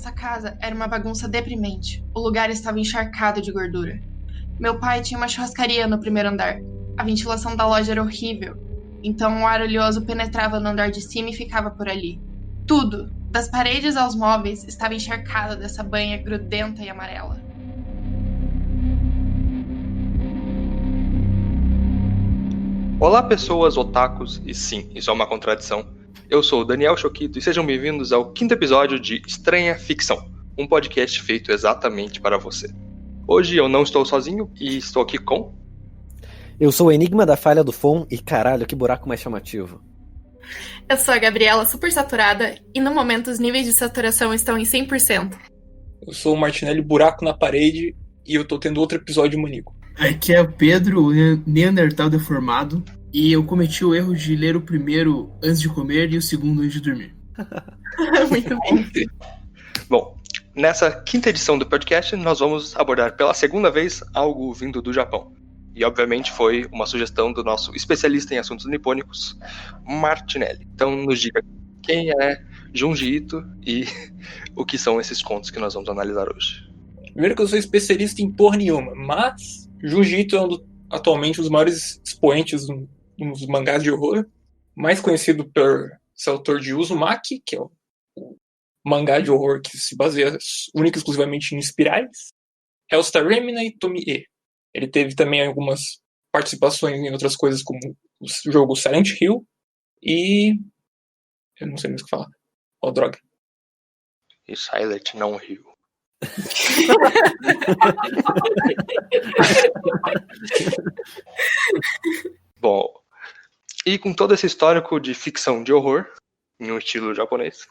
nossa casa era uma bagunça deprimente. O lugar estava encharcado de gordura. Meu pai tinha uma churrascaria no primeiro andar. A ventilação da loja era horrível, então o ar oleoso penetrava no andar de cima e ficava por ali. Tudo, das paredes aos móveis, estava encharcado dessa banha grudenta e amarela. Olá, pessoas otakus, e sim, isso é uma contradição. Eu sou o Daniel Choquito e sejam bem-vindos ao 5º episódio de Estranha Ficção, um podcast feito exatamente para você. Hoje eu não estou sozinho e estou aqui com... Eu sou o Enigma da Falha do Fon e caralho, que buraco mais chamativo. Eu sou a Gabriela, super saturada, e no momento os níveis de saturação estão em 100%. Eu sou o Martinelli, buraco na parede, e eu tô tendo outro episódio maníaco. Aqui é o Pedro, o Neandertal deformado, e eu cometi o erro de ler o primeiro antes de comer e o segundo antes de dormir. Muito bem. Bom, nessa 5ª edição do podcast, nós vamos abordar pela segunda vez algo vindo do Japão. E, obviamente, foi uma sugestão do nosso especialista em assuntos nipônicos, Martinelli. Então, nos diga quem é Junji Ito e o que são esses contos que nós vamos analisar hoje. Primeiro que eu sou especialista em porra nenhuma, mas Junji Ito é atualmente um dos maiores expoentes dos mangás de horror, mais conhecido por ser autor de Uzumaki, que é o mangá de horror que se baseia única e exclusivamente em espirais, Hellstar Remina e Tomie. Ele teve também algumas participações em outras coisas, como o jogo Silent Hill e... eu não sei mais o que falar. Oh, droga. E Silent não Hill. Bom, e com todo esse histórico de ficção de horror, em um estilo japonês,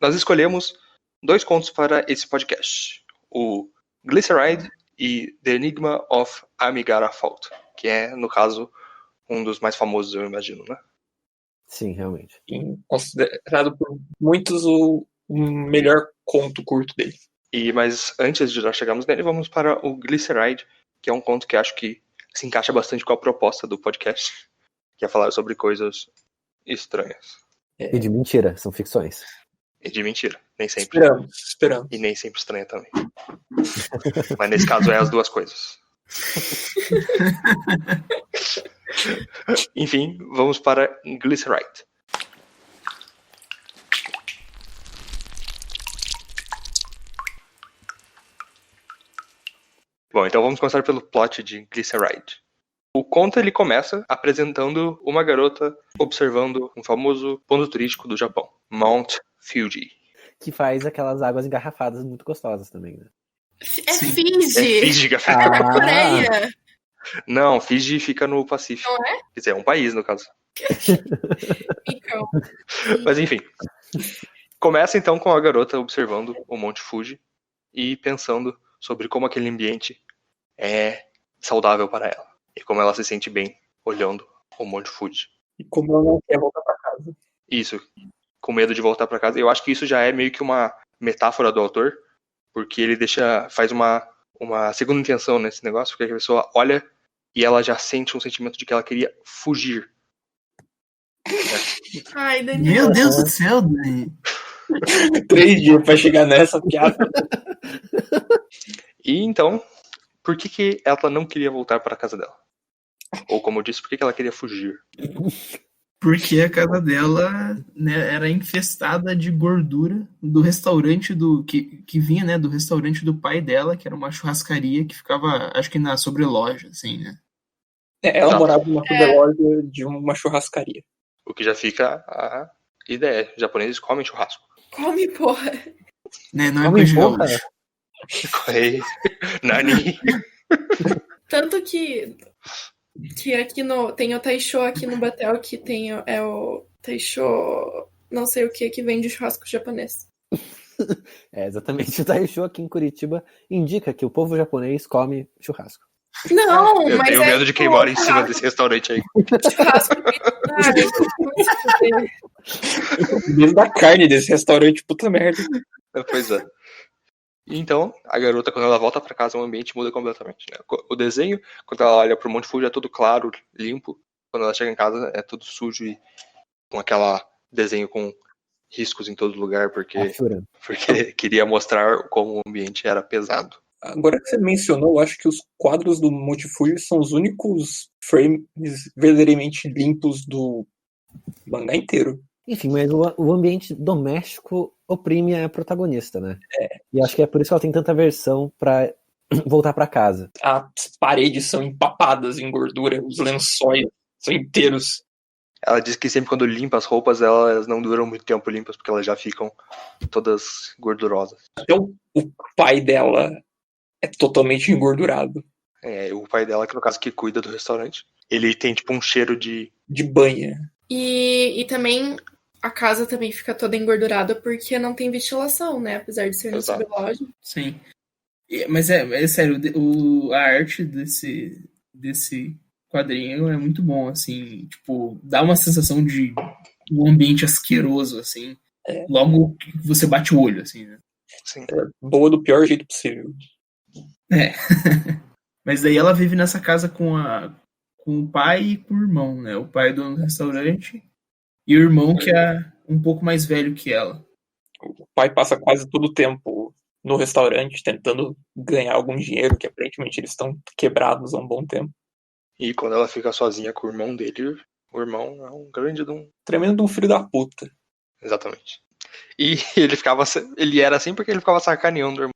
nós escolhemos 2 contos para esse podcast. O Glyceride e The Enigma of Amigara Fault, que é, no caso, um dos mais famosos, eu imagino, né? Sim, realmente. Considerado por muitos o melhor conto curto dele. Mas antes de nós chegarmos nele, vamos para o Glyceride, que é um conto que acho que se encaixa bastante com a proposta do podcast, que é falar sobre coisas estranhas. E de mentira, são ficções. E de mentira, nem sempre. Esperamos. E nem sempre estranha também. Mas nesse caso é as duas coisas. Enfim, vamos para Glyceride. Bom, então vamos começar pelo plot de Glyceride. O conto ele começa apresentando uma garota observando um famoso ponto turístico do Japão, Mount Fuji. Que faz aquelas águas engarrafadas muito gostosas também, né? É Fiji! É Fiji que É na Coreia! Não, Fiji fica no Pacífico. Não é? Quer dizer, é um país, no caso. Então. Mas enfim. Começa então com a garota observando o Monte Fuji e pensando sobre como aquele ambiente é saudável para ela. E como ela se sente bem olhando o Monte Fuji. E como ela não quer voltar pra casa. Isso, com medo de voltar para casa. Eu acho que isso já é meio que uma metáfora do autor, porque ele faz uma segunda intenção nesse negócio, porque a pessoa olha e ela já sente um sentimento de que ela queria fugir. Ai, Daniel. Meu Deus do céu, Dani. 3 dias pra chegar nessa piada. E então, por que ela não queria voltar para a casa dela? Ou como eu disse, por que ela queria fugir? Porque a casa dela, né, era infestada de gordura do restaurante que vinha, né, do restaurante do pai dela, que era uma churrascaria que ficava, acho que na sobreloja, assim, né? Ela morava numa sobreloja de uma churrascaria. O que já fica a ideia. Os japoneses comem churrasco. Come, porra! Né, não é coisa de gaúcho. Nani. Tanto que aqui tem o Taisho aqui no Batel, que tem o Taisho não sei o que vende churrasco japonês. É, exatamente. O Taisho aqui em Curitiba indica que o povo japonês come churrasco. Não, eu mas tenho medo de quem mora em cima desse restaurante aí. Churrasco Medo da carne desse restaurante, puta merda. Pois é. Então, a garota, quando ela volta pra casa, o ambiente muda completamente, né? O desenho, quando ela olha pro Monte Fuji, é tudo claro, limpo. Quando ela chega em casa, é tudo sujo e com aquela desenho com riscos em todo lugar, porque Ashura. queria mostrar como o ambiente era pesado. Agora que você mencionou, eu acho que os quadros do Multifury são os únicos frames verdadeiramente limpos do mangá inteiro. Enfim, mas o ambiente doméstico oprime a protagonista, né? E acho que é por isso que ela tem tanta aversão pra voltar pra casa. As paredes são empapadas em gordura, os lençóis são inteiros. Ela diz que sempre quando limpa as roupas, elas não duram muito tempo limpas, porque elas já ficam todas gordurosas. Então, o pai dela é totalmente engordurado. O pai dela, que no caso que cuida do restaurante, ele tem tipo um cheiro de banha. E também a casa também fica toda engordurada porque não tem ventilação, né? Apesar de ser no Exato. sublógio. Sim. Mas é sério, a arte desse quadrinho é muito bom, assim, tipo, dá uma sensação de um ambiente asqueroso, assim, logo que você bate o olho, assim, né? Sim. Boa do pior jeito possível. Mas daí ela vive nessa casa com o pai e com o irmão, né? O pai do restaurante e o irmão que é um pouco mais velho que ela. O pai passa quase todo o tempo no restaurante tentando ganhar algum dinheiro, que aparentemente eles estão quebrados há um bom tempo. E quando ela fica sozinha com o irmão dele, o irmão é um grande de um... Tremendo de um filho da puta. Exatamente. E ele era assim porque ele ficava sacaneando o irmão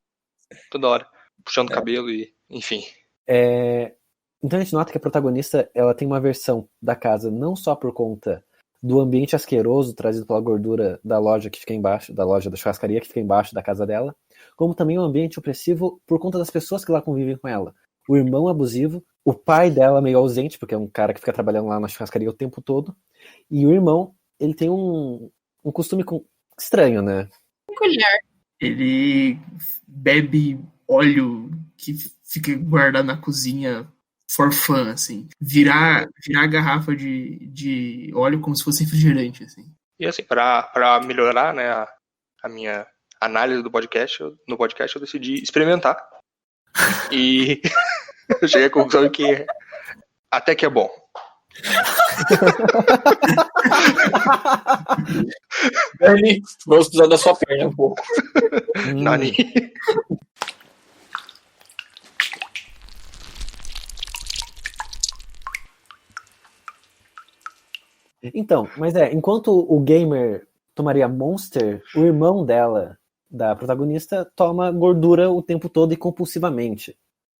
toda hora, puxando o cabelo e, enfim. Então a gente nota que a protagonista ela tem uma aversão da casa não só por conta do ambiente asqueroso trazido pela gordura da loja que fica embaixo, da loja da churrascaria que fica embaixo da casa dela, como também um ambiente opressivo por conta das pessoas que lá convivem com ela. O irmão abusivo, o pai dela meio ausente, porque é um cara que fica trabalhando lá na churrascaria o tempo todo, e o irmão, ele tem um costume estranho, né? Peculiar. Ele bebe óleo que fica guardado na cozinha for fun, assim. Virar a garrafa de óleo como se fosse refrigerante, assim. E assim, pra melhorar, né, a minha análise do podcast, no podcast eu decidi experimentar. E eu cheguei à conclusão que até que é bom. Dani, vamos precisar da sua perna um pouco. Nani. Então, mas enquanto o gamer tomaria Monster, o irmão dela, da protagonista, toma gordura o tempo todo e compulsivamente.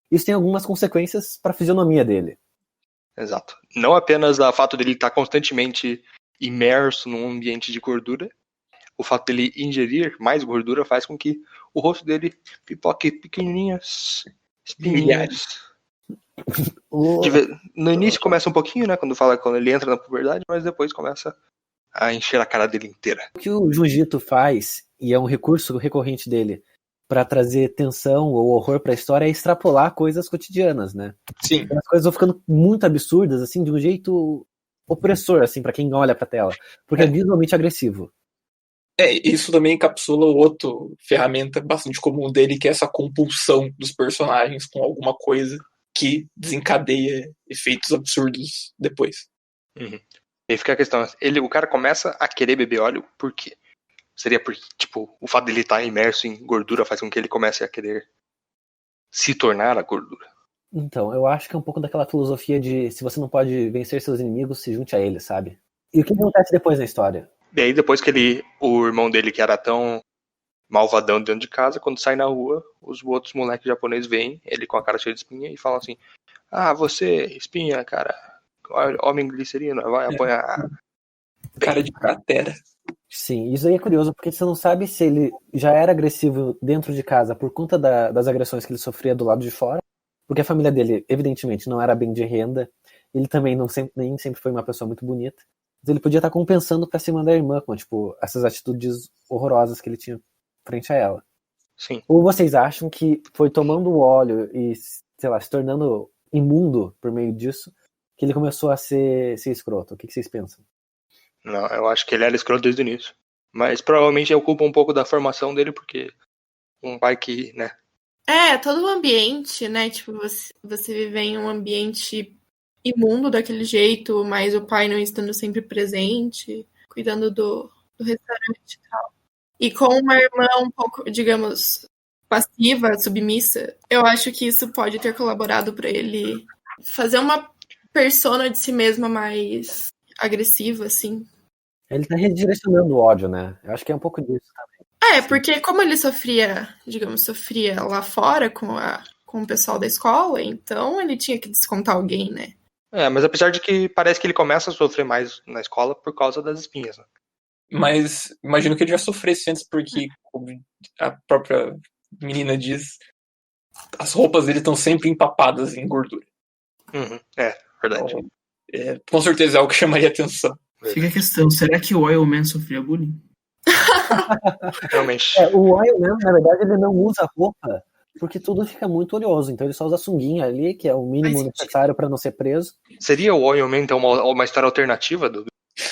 Isso tem algumas consequências para a fisionomia dele. Exato. Não apenas o fato dele estar constantemente imerso num ambiente de gordura, o fato dele ingerir mais gordura faz com que o rosto dele pipoque pequenininhas espinhas. No início começa um pouquinho, né, quando ele entra na puberdade, mas depois começa a encher a cara dele inteira. O que o Jiu-Jitsu faz, e é um recurso recorrente dele, para trazer tensão ou horror para a história, é extrapolar coisas cotidianas, né? Sim. As coisas vão ficando muito absurdas, assim, de um jeito opressor, assim, para quem olha pra tela, porque é visualmente agressivo. Isso também encapsula outra ferramenta bastante comum dele, que é essa compulsão dos personagens com alguma coisa que desencadeia efeitos absurdos depois. Uhum. E aí fica a questão, o cara começa a querer beber óleo por quê? Seria porque, tipo, o fato dele estar imerso em gordura faz com que ele comece a querer se tornar a gordura. Então, eu acho que é um pouco daquela filosofia de se você não pode vencer seus inimigos, se junte a eles, sabe? E o que acontece depois na história? E aí depois que o irmão dele, que era tão malvadão dentro de casa, quando sai na rua, os outros moleques japoneses veem ele com a cara cheia de espinha e falam assim: ah, você, espinha, cara, homem glicerina, vai apanhar. Cara de cratera. Sim, isso aí é curioso, porque você não sabe se ele já era agressivo dentro de casa por conta das agressões que ele sofria do lado de fora, porque a família dele, evidentemente, não era bem de renda, ele também nem sempre foi uma pessoa muito bonita, mas ele podia estar compensando pra cima da irmã, com, tipo, essas atitudes horrorosas que ele tinha frente a ela. Sim. Ou vocês acham que foi tomando o óleo e, sei lá, se tornando imundo por meio disso, que ele começou a ser escroto? O que vocês pensam? Não, eu acho que ele era escroto desde o início. Mas provavelmente eu culpo um pouco da formação dele, porque um pai que, né? Todo o ambiente, né? Tipo, você viver em um ambiente imundo daquele jeito, mas o pai não estando sempre presente, cuidando do restaurante e tal. E com uma irmã um pouco, digamos, passiva, submissa, eu acho que isso pode ter colaborado para ele fazer uma persona de si mesma mais agressiva, assim. Ele tá redirecionando o ódio, né? Eu acho que é um pouco disso também. Porque como ele sofria lá fora com o pessoal da escola, então ele tinha que descontar alguém, né? Mas apesar de que parece que ele começa a sofrer mais na escola por causa das espinhas, né? Mas imagino que ele já sofresse antes, porque, como a própria menina diz, as roupas dele estão sempre empapadas em gordura. Verdade. Então, com certeza é algo que chamaria atenção. Fica a questão, será que o Oil Man sofria bullying? Realmente. O Oil Man, na verdade, ele não usa roupa porque tudo fica muito oleoso. Então ele só usa sunguinha ali, que é o mínimo necessário para não ser preso. Seria o Oil Man, então, uma história alternativa do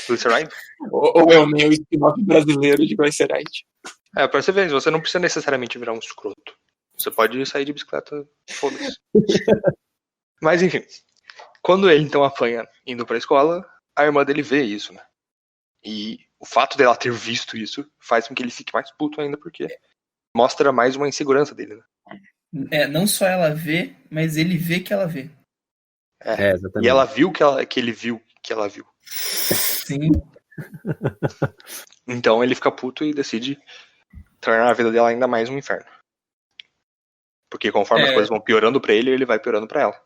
Glyceride? Ou é o meu spin-off brasileiro de Glyceride? Pra você ver, você não precisa necessariamente virar um escroto. Você pode sair de bicicleta, foda-se. Mas enfim, quando ele então apanha indo pra escola, a irmã dele vê isso, né? E o fato dela ter visto isso faz com que ele fique mais puto ainda, porque mostra mais uma insegurança dele, né? Não só ela vê, mas ele vê que ela vê. Exatamente. E ela viu que ele viu que ela viu. Sim. Então ele fica puto e decide tornar a vida dela ainda mais um inferno. Porque conforme as coisas vão piorando pra ele vai piorando pra ela.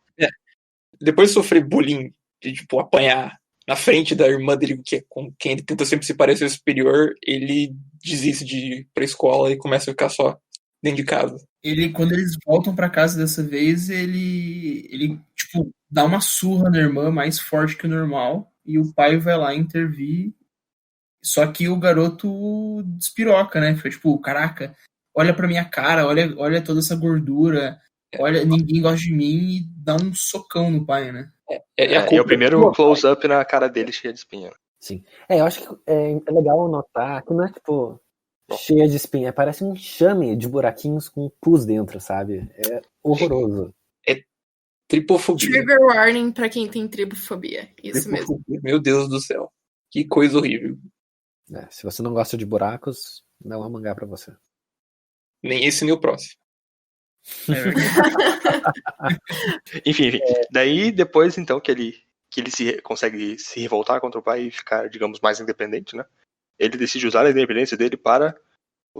Depois de sofrer bullying, de tipo, apanhar na frente da irmã dele, com quem ele tenta sempre se parecer superior, ele desiste de ir pra escola e começa a ficar só dentro de casa. Quando eles voltam pra casa dessa vez, ele tipo, dá uma surra na irmã mais forte que o normal, e o pai vai lá intervir. Só que o garoto despiroca, né? Foi tipo, caraca, olha pra minha cara, olha toda essa gordura, olha, ninguém gosta de mim, e dá um socão no pai, né? É o primeiro close-up na cara dele cheia de espinha. Sim. Eu acho que é legal notar que não é tipo cheia de espinha, parece um enxame de buraquinhos com pus dentro, sabe? É horroroso. É tripofobia. Trigger warning pra quem tem tripofobia. Isso mesmo. Meu Deus do céu. Que coisa horrível. Se você não gosta de buracos, não é um mangá pra você. Nem esse, nem o próximo. Enfim. Daí, depois, então, que ele consegue se revoltar contra o pai e ficar, digamos, mais independente, né? Ele decide usar a independência dele para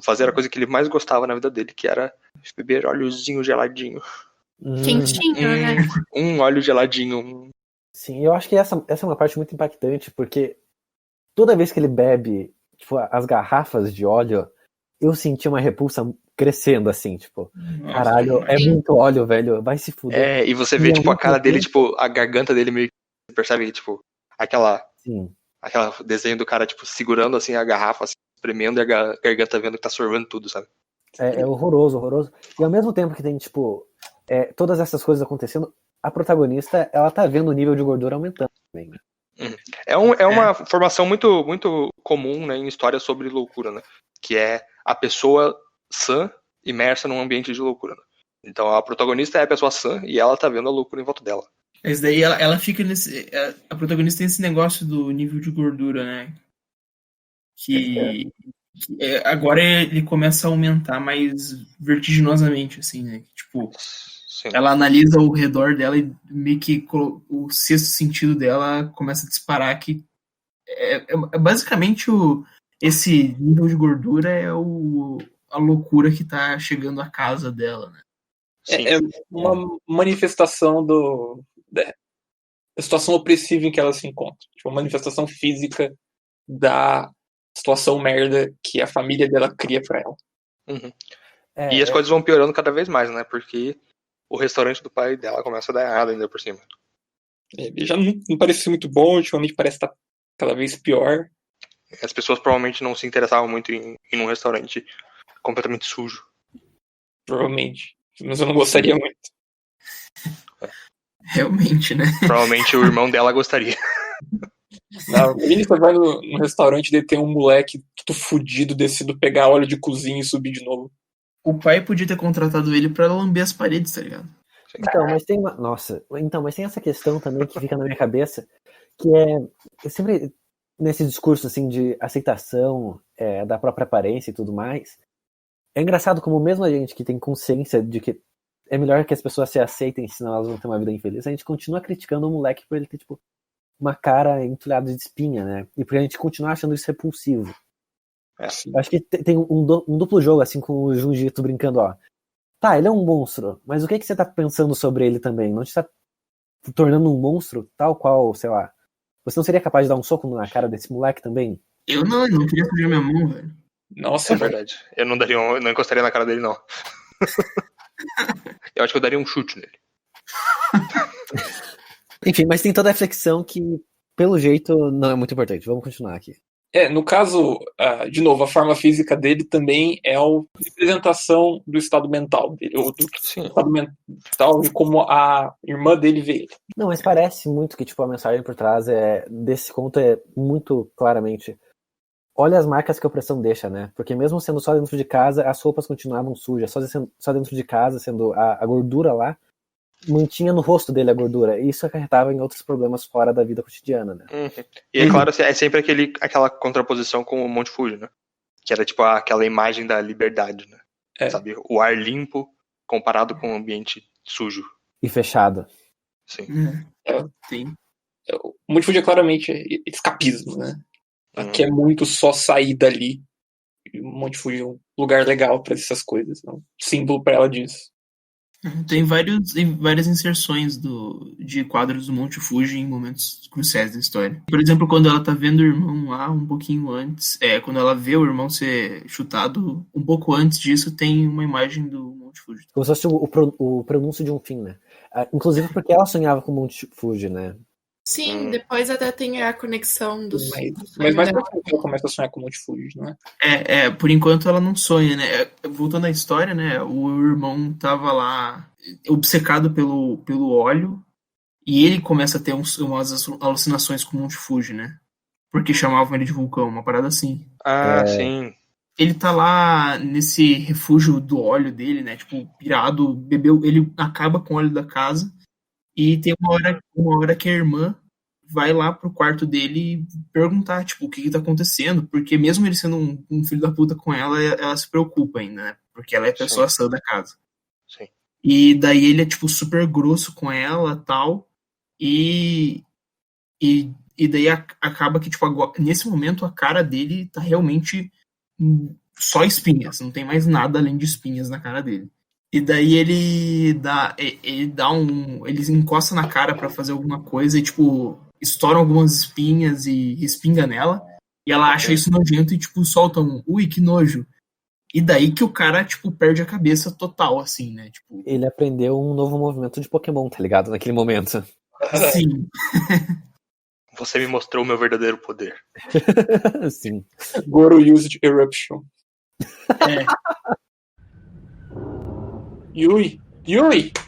fazer a coisa que ele mais gostava na vida dele, que era beber óleozinho geladinho. Quentinho, né? Um óleo geladinho. Sim, eu acho que essa é uma parte muito impactante, porque toda vez que ele bebe, tipo, as garrafas de óleo, eu senti uma repulsa crescendo, assim, tipo, Nossa, caralho, é muito óleo, velho, vai se fuder. E você vê, tipo, a cara dele, tipo, a garganta dele meio que, você percebe, tipo, aquela desenho do cara, tipo, segurando, assim, a garrafa, assim, espremendo, e a garganta vendo que tá sorvendo tudo, sabe? É horroroso. E ao mesmo tempo que tem, tipo, todas essas coisas acontecendo, a protagonista, ela tá vendo o nível de gordura aumentando também, né? É uma formação muito, muito comum, né, em histórias sobre loucura, né? Que é a pessoa sã imersa num ambiente de loucura, né? Então a protagonista é a pessoa sã e ela tá vendo a loucura em volta dela. Mas daí ela fica nesse... A protagonista tem esse negócio do nível de gordura, né? Que agora ele começa a aumentar mais vertiginosamente, assim, né? Tipo, Sim. ela analisa ao redor dela e meio que o sexto sentido dela começa a disparar que basicamente esse nível de gordura é a loucura que tá chegando à casa dela, né? É uma manifestação da situação opressiva em que ela se encontra. Tipo, uma manifestação física da situação merda que a família dela cria pra ela. E as coisas vão piorando cada vez mais, né? Porque o restaurante do pai dela começa a dar errado ainda por cima. Já não parece muito bom, ultimamente parece estar cada vez pior. As pessoas provavelmente não se interessavam muito em um restaurante completamente sujo. Provavelmente. Mas eu não gostaria muito. Realmente, né? Provavelmente o irmão dela gostaria. Não, ele só vai no restaurante e tem um moleque todo fudido, descido, pegar óleo de cozinha e subir de novo. O pai podia ter contratado ele pra lamber as paredes, tá ligado? Então, mas tem mas tem essa questão também que fica na minha cabeça, que eu sempre nesse discurso assim de aceitação da própria aparência e tudo mais, é engraçado como mesmo a gente que tem consciência de que é melhor que as pessoas se aceitem, senão elas vão ter uma vida infeliz, a gente continua criticando o moleque por ele ter, tipo, uma cara entulhada de espinha, né? E por a gente continuar achando isso repulsivo. Eu acho que tem um duplo jogo, assim, com o Junjito brincando, ó. Tá, ele é um monstro, mas o que você tá pensando sobre ele também? Não te tá tornando um monstro tal qual, sei lá... Você não seria capaz de dar um soco na cara desse moleque também? Eu não queria sujar minha mão, velho. Nossa, É verdade. Eu não encostaria na cara dele, não. Eu acho que eu daria um chute nele. Enfim, mas tem toda a reflexão que, pelo jeito, não é muito importante. Vamos continuar aqui. no caso, de novo, a forma física dele também é a representação do estado mental dele, ou do estado mental de como a irmã dele vê ele. Não, mas parece muito que tipo, a mensagem por trás desse conto é muito claramente: olha as marcas que a opressão deixa, né? Porque mesmo sendo só dentro de casa, as roupas continuavam sujas, só dentro de casa, sendo a gordura lá, mantinha no rosto dele a gordura, e isso acarretava em outros problemas fora da vida cotidiana, né? E é claro, é sempre aquela contraposição com o Monte Fuji, né? Que era tipo aquela imagem da liberdade, né? Sabe? O ar limpo comparado com o ambiente sujo. E fechado. Sim. Sim. O Monte Fuji é claramente escapismo, né? Aqui é muito só sair dali. O Monte Fuji é um lugar legal pra essas coisas, um símbolo pra ela disso. Tem várias inserções de quadros do Monte Fuji em momentos cruciais da história. Por exemplo, quando ela tá vendo o irmão lá um pouquinho antes, quando ela vê o irmão ser chutado, um pouco antes disso tem uma imagem do Monte Fuji. Como se fosse o pronúncio de um fim, né? Inclusive porque ela sonhava com o Monte Fuji, né? Sim, depois até tem a conexão dos. Mas mais pra frente ela começa a sonhar com o Monte Fuji, não é? Por enquanto ela não sonha, né? Voltando à história, né? O irmão tava lá obcecado pelo óleo e ele começa a ter umas alucinações com o Monte Fuji, né? Porque chamavam ele de vulcão, uma parada assim. Sim. Ele tá lá nesse refúgio do óleo dele, né? Tipo, pirado, bebeu, ele acaba com o óleo da casa. E tem uma hora que a irmã vai lá pro quarto dele perguntar, tipo, o que tá acontecendo, porque mesmo ele sendo um filho da puta com ela se preocupa ainda, né? Porque ela é a pessoa sã da casa. Sim. E daí ele é, tipo, super grosso com ela tal, e daí acaba que, tipo, agora, nesse momento a cara dele tá realmente só espinhas, não tem mais nada além de espinhas na cara dele. E daí ele encosta na cara pra fazer alguma coisa e, tipo, estoura algumas espinhas e respinga nela. E ela acha isso nojento e, tipo, solta ui, que nojo. E daí que o cara, tipo, perde a cabeça total, assim, né? Tipo... Ele aprendeu um novo movimento de Pokémon, tá ligado? Naquele momento. Sim. Você me mostrou o meu verdadeiro poder. Sim. Goro used Eruption. Yui,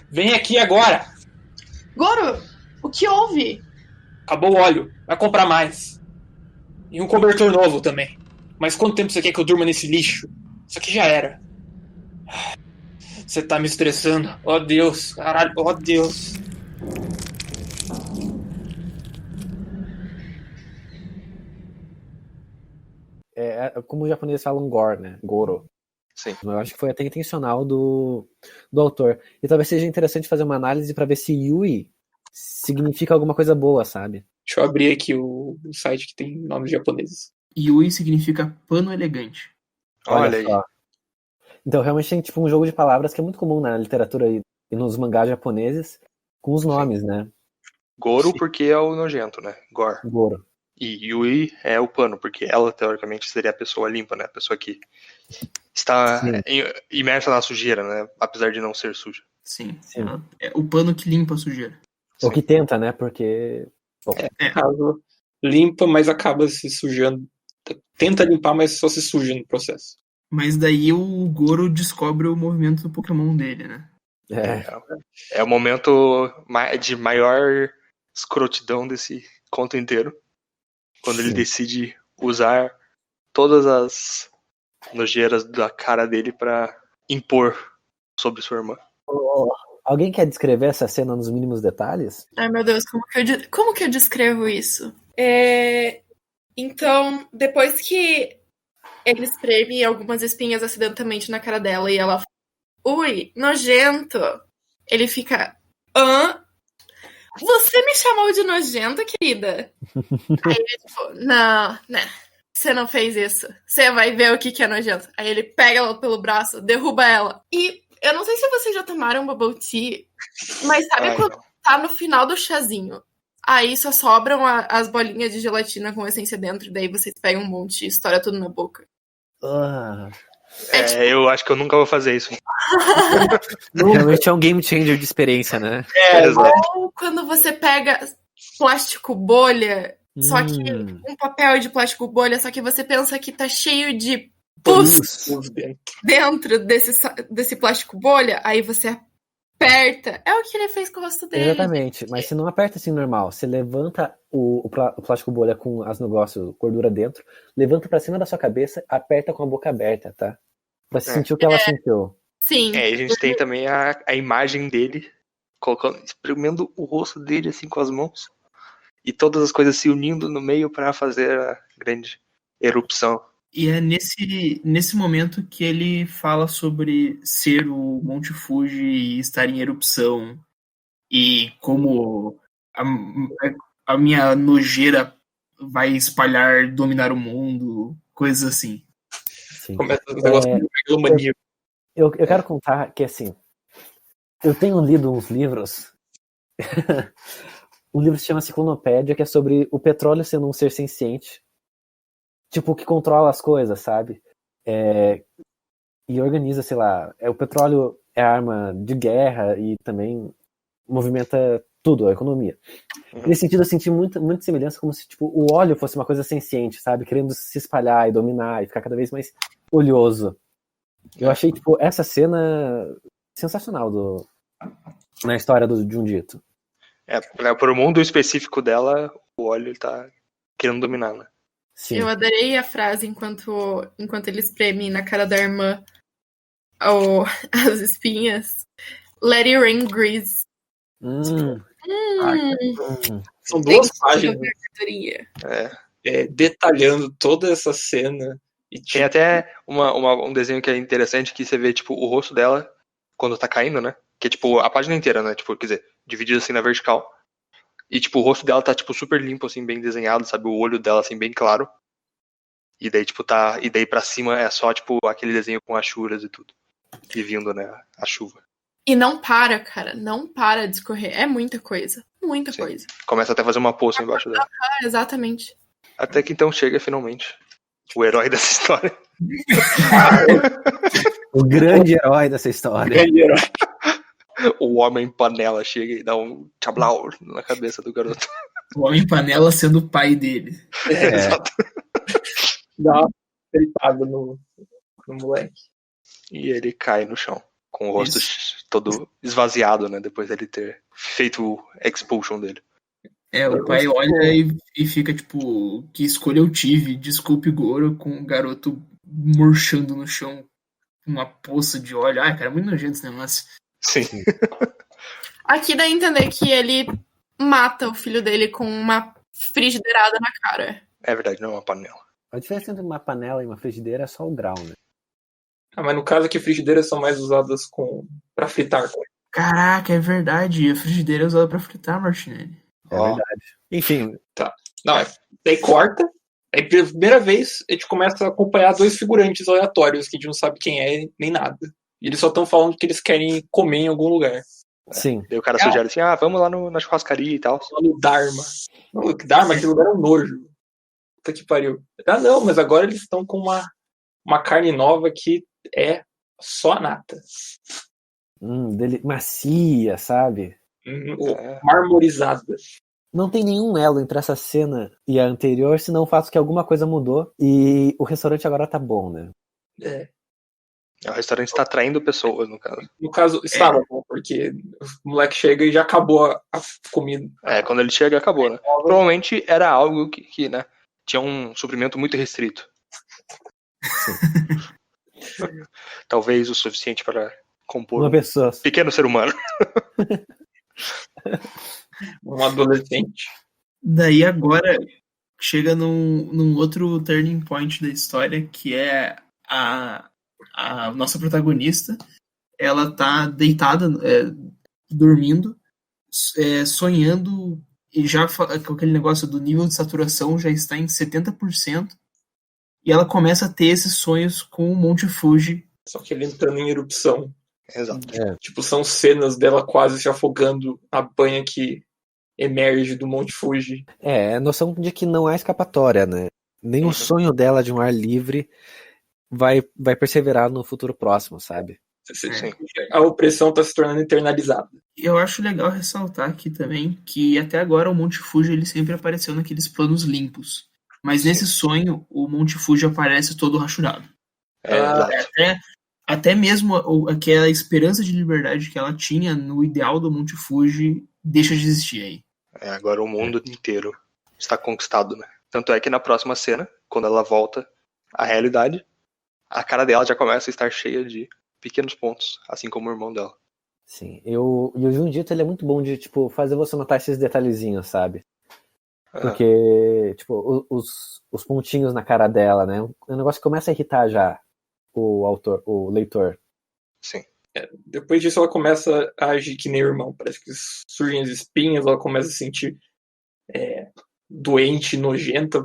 vem aqui agora. Goro, o que houve? Acabou o óleo, vai comprar mais. E um cobertor novo também. Mas quanto tempo você quer que eu durma nesse lixo? Isso aqui já era. Você tá me estressando. Oh Deus, caralho, oh Deus. Como os japoneses falam gore, né? Goro. Sim. Eu acho que foi até intencional do autor. E talvez seja interessante fazer uma análise pra ver se Yui significa alguma coisa boa, sabe? Deixa eu abrir aqui o site que tem nomes japoneses. Yui significa pano elegante. Olha aí. Só. Então realmente tem tipo um jogo de palavras que é muito comum na literatura e nos mangás japoneses com os nomes, né? Goro porque é o nojento, né? Gore. Goro. E Yui é o pano, porque ela, teoricamente, seria a pessoa limpa, né? A pessoa que está imersa na sujeira, né? Apesar de não ser suja. Sim. É o pano que limpa a sujeira. Ou que tenta, né? Porque... Bom, Caso limpa, mas acaba se sujando. Tenta limpar, mas só se suja no processo. Mas daí o Goro descobre o movimento do Pokémon dele, né? É o momento de maior escrotidão desse conto inteiro. Quando ele decide usar todas as nojeiras da cara dele pra impor sobre sua irmã. Alguém quer descrever essa cena nos mínimos detalhes? Ai, meu Deus, como que eu descrevo isso? Então, depois que ele espreme algumas espinhas acidentalmente na cara dela e ela fala, ui, nojento. Ele fica, hã? Você me chamou de nojenta, querida? Aí ele tipo, não, né? Você não fez isso. Você vai ver o que é nojento. Aí ele pega ela pelo braço, derruba ela. E eu não sei se vocês já tomaram bubble tea, mas sabe quando tá no final do chazinho? Aí só sobram as bolinhas de gelatina com essência dentro, daí vocês pegam um monte e estoura tudo na boca. Eu acho que eu nunca vou fazer isso. Realmente é um game changer de experiência, né? Exato. Ou quando você pega plástico bolha, só que um papel de plástico bolha, só que você pensa que tá cheio de pus dentro desse plástico bolha, aí você aperta. É o que ele fez com o rosto dele. Exatamente, mas você não aperta assim normal. Você levanta o plástico bolha com as negócios, gordura dentro, levanta pra cima da sua cabeça, aperta com a boca aberta, tá? Pra sentir o que ela sentiu. Sim. A gente tem também a imagem dele, espremendo o rosto dele assim com as mãos. E todas as coisas se unindo no meio pra fazer a grande erupção. E é nesse momento que ele fala sobre ser o Monte Fuji e estar em erupção. E como a minha nojeira vai espalhar, dominar o mundo, coisas assim. Sim. Começa o negócio de megalomania. Eu quero contar que, assim, eu tenho lido uns livros. Um livro se chama Ciclonopédia, que é sobre o petróleo sendo um ser senciente. Tipo, que controla as coisas, sabe? E organiza, sei lá. O petróleo é arma de guerra e também movimenta tudo, a economia. Nesse sentido, eu senti muita semelhança, como se tipo, o óleo fosse uma coisa senciente, sabe? Querendo se espalhar e dominar e ficar cada vez mais oleoso. Eu achei, tipo, essa cena sensacional na história de um dito. Pro mundo específico dela, o óleo tá querendo dominar, né? Sim. Eu adorei a frase enquanto ele espreme na cara da irmã as espinhas. Let it rain grease. São 2 páginas É. detalhando toda essa cena. E Tem até um desenho que é interessante, que você vê, tipo, o rosto dela quando tá caindo, né? Que é, tipo, a página inteira, né? Tipo, quer dizer, dividido assim na vertical. E, tipo, o rosto dela tá, tipo, super limpo, assim, bem desenhado, sabe? O olho dela, assim, bem claro. E daí, tipo, e daí pra cima é só, tipo, aquele desenho com achuras e tudo. E vindo, né? A chuva. E não para, cara. Não para de escorrer. É muita coisa. Muita Sim. coisa. Começa até a fazer uma poça embaixo dela. Exatamente. Até que então chega, finalmente, o herói dessa história. O grande herói dessa história. O homem panela chega e dá um tchablau na cabeça do garoto. O homem panela sendo o pai dele. Exato. Dá uma feitada no moleque. E ele cai no chão, com o rosto todo esvaziado, né? Depois dele ter feito o expulsion dele. O pai olha e fica tipo, que escolha eu tive, desculpe Goro, com o garoto murchando no chão, uma poça de óleo. Ai, cara, é muito nojento esse negócio. Sim. Aqui dá a entender que ele mata o filho dele com uma frigideirada na cara. É verdade, não é uma panela. A diferença entre uma panela e uma frigideira é só o grau, né? Mas no caso aqui, frigideiras são mais usadas pra fritar. Caraca, é verdade. A frigideira é usada pra fritar, Martinelli. É verdade. Enfim. Tá. Não, daí corta. Aí, pela primeira vez, a gente começa a acompanhar 2 figurantes aleatórios que a gente não sabe quem é nem nada. E eles só estão falando que eles querem comer em algum lugar. Sim. Daí o cara sugere assim, vamos lá na churrascaria e tal. Lá no Dharma. Não, Dharma, aquele lugar é um nojo. Puta que pariu. Não, mas agora eles estão com uma carne nova que é só a nata. Macia, sabe? Marmorizada. Não tem nenhum elo entre essa cena e a anterior, senão o fato que alguma coisa mudou e o restaurante agora tá bom, né? O restaurante está atraindo pessoas, no caso. No caso, estava bom, porque o moleque chega e já acabou a comida. Quando ele chega, acabou, né? Provavelmente era algo que né, tinha um suprimento muito restrito. Talvez o suficiente para compor uma pessoa. Pequeno ser humano. Um adolescente. Daí agora, chega num outro turning point da história, que é a nossa protagonista. Ela tá deitada, dormindo, sonhando, e já com aquele negócio do nível de saturação já está em 70%, e ela começa a ter esses sonhos com o Monte Fuji. Só que ele entrando em erupção. Exato. Tipo, são cenas dela quase se afogando na banha que emerge do Monte Fuji. É a noção de que não há escapatória, né? Nem o sonho dela de um ar livre vai perseverar no futuro próximo, sabe? Sim. A opressão está se tornando internalizada. Eu acho legal ressaltar aqui também que até agora o Monte Fuji ele sempre apareceu naqueles planos limpos. Mas nesse sonho, o Monte Fuji aparece todo rachurado. Até mesmo aquela esperança de liberdade que ela tinha no ideal do Monte Fuji deixa de existir aí. Agora o mundo inteiro está conquistado, né? Tanto é que na próxima cena, quando ela volta à realidade, a cara dela já começa a estar cheia de pequenos pontos, assim como o irmão dela. Sim, e o Junjito ele é muito bom de, tipo, fazer você notar esses detalhezinhos, sabe? Porque, tipo, os pontinhos na cara dela, né? O negócio começa a irritar já o leitor. Sim. Depois disso ela começa a agir que nem o irmão. Parece que surgem as espinhas, ela começa a se sentir doente, nojenta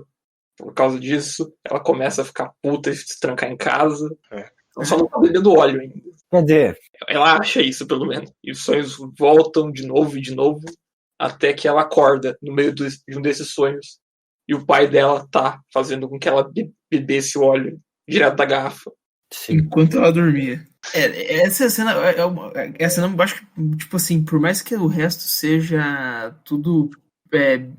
por causa disso. Ela começa a ficar puta e se trancar em casa. Ela só não tá bebendo óleo ainda. Quer dizer, ela acha isso, pelo menos. E os sonhos voltam de novo e de novo, até que ela acorda no meio de um desses sonhos. E o pai dela tá fazendo com que ela bebesse o óleo direto da garrafa. sim. Enquanto ela dormia. Essa cena é a cena, eu acho que, tipo assim, por mais que o resto seja tudo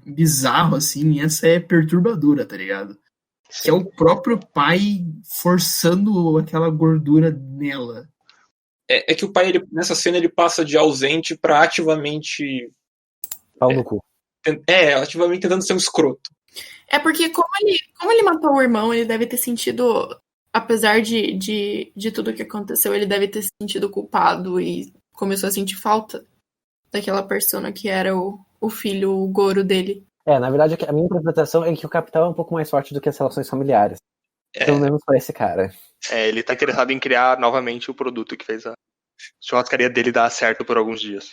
bizarro, assim, essa é perturbadora, tá ligado? Sim. Que é o próprio pai forçando aquela gordura nela. É que o pai, nessa cena, ele passa de ausente pra ativamente... Pau no cu. Ativamente tentando ser um escroto. É porque como ele matou o irmão, ele deve ter sentido... Apesar de tudo que aconteceu, ele deve ter se sentido culpado e começou a sentir falta daquela persona que era o filho, o Goro dele. Na verdade, a minha interpretação é que o Capital é um pouco mais forte do que as relações familiares. Pelo menos pra esse cara. Ele tá interessado em criar novamente o produto que fez a churrascaria dele dar certo por alguns dias.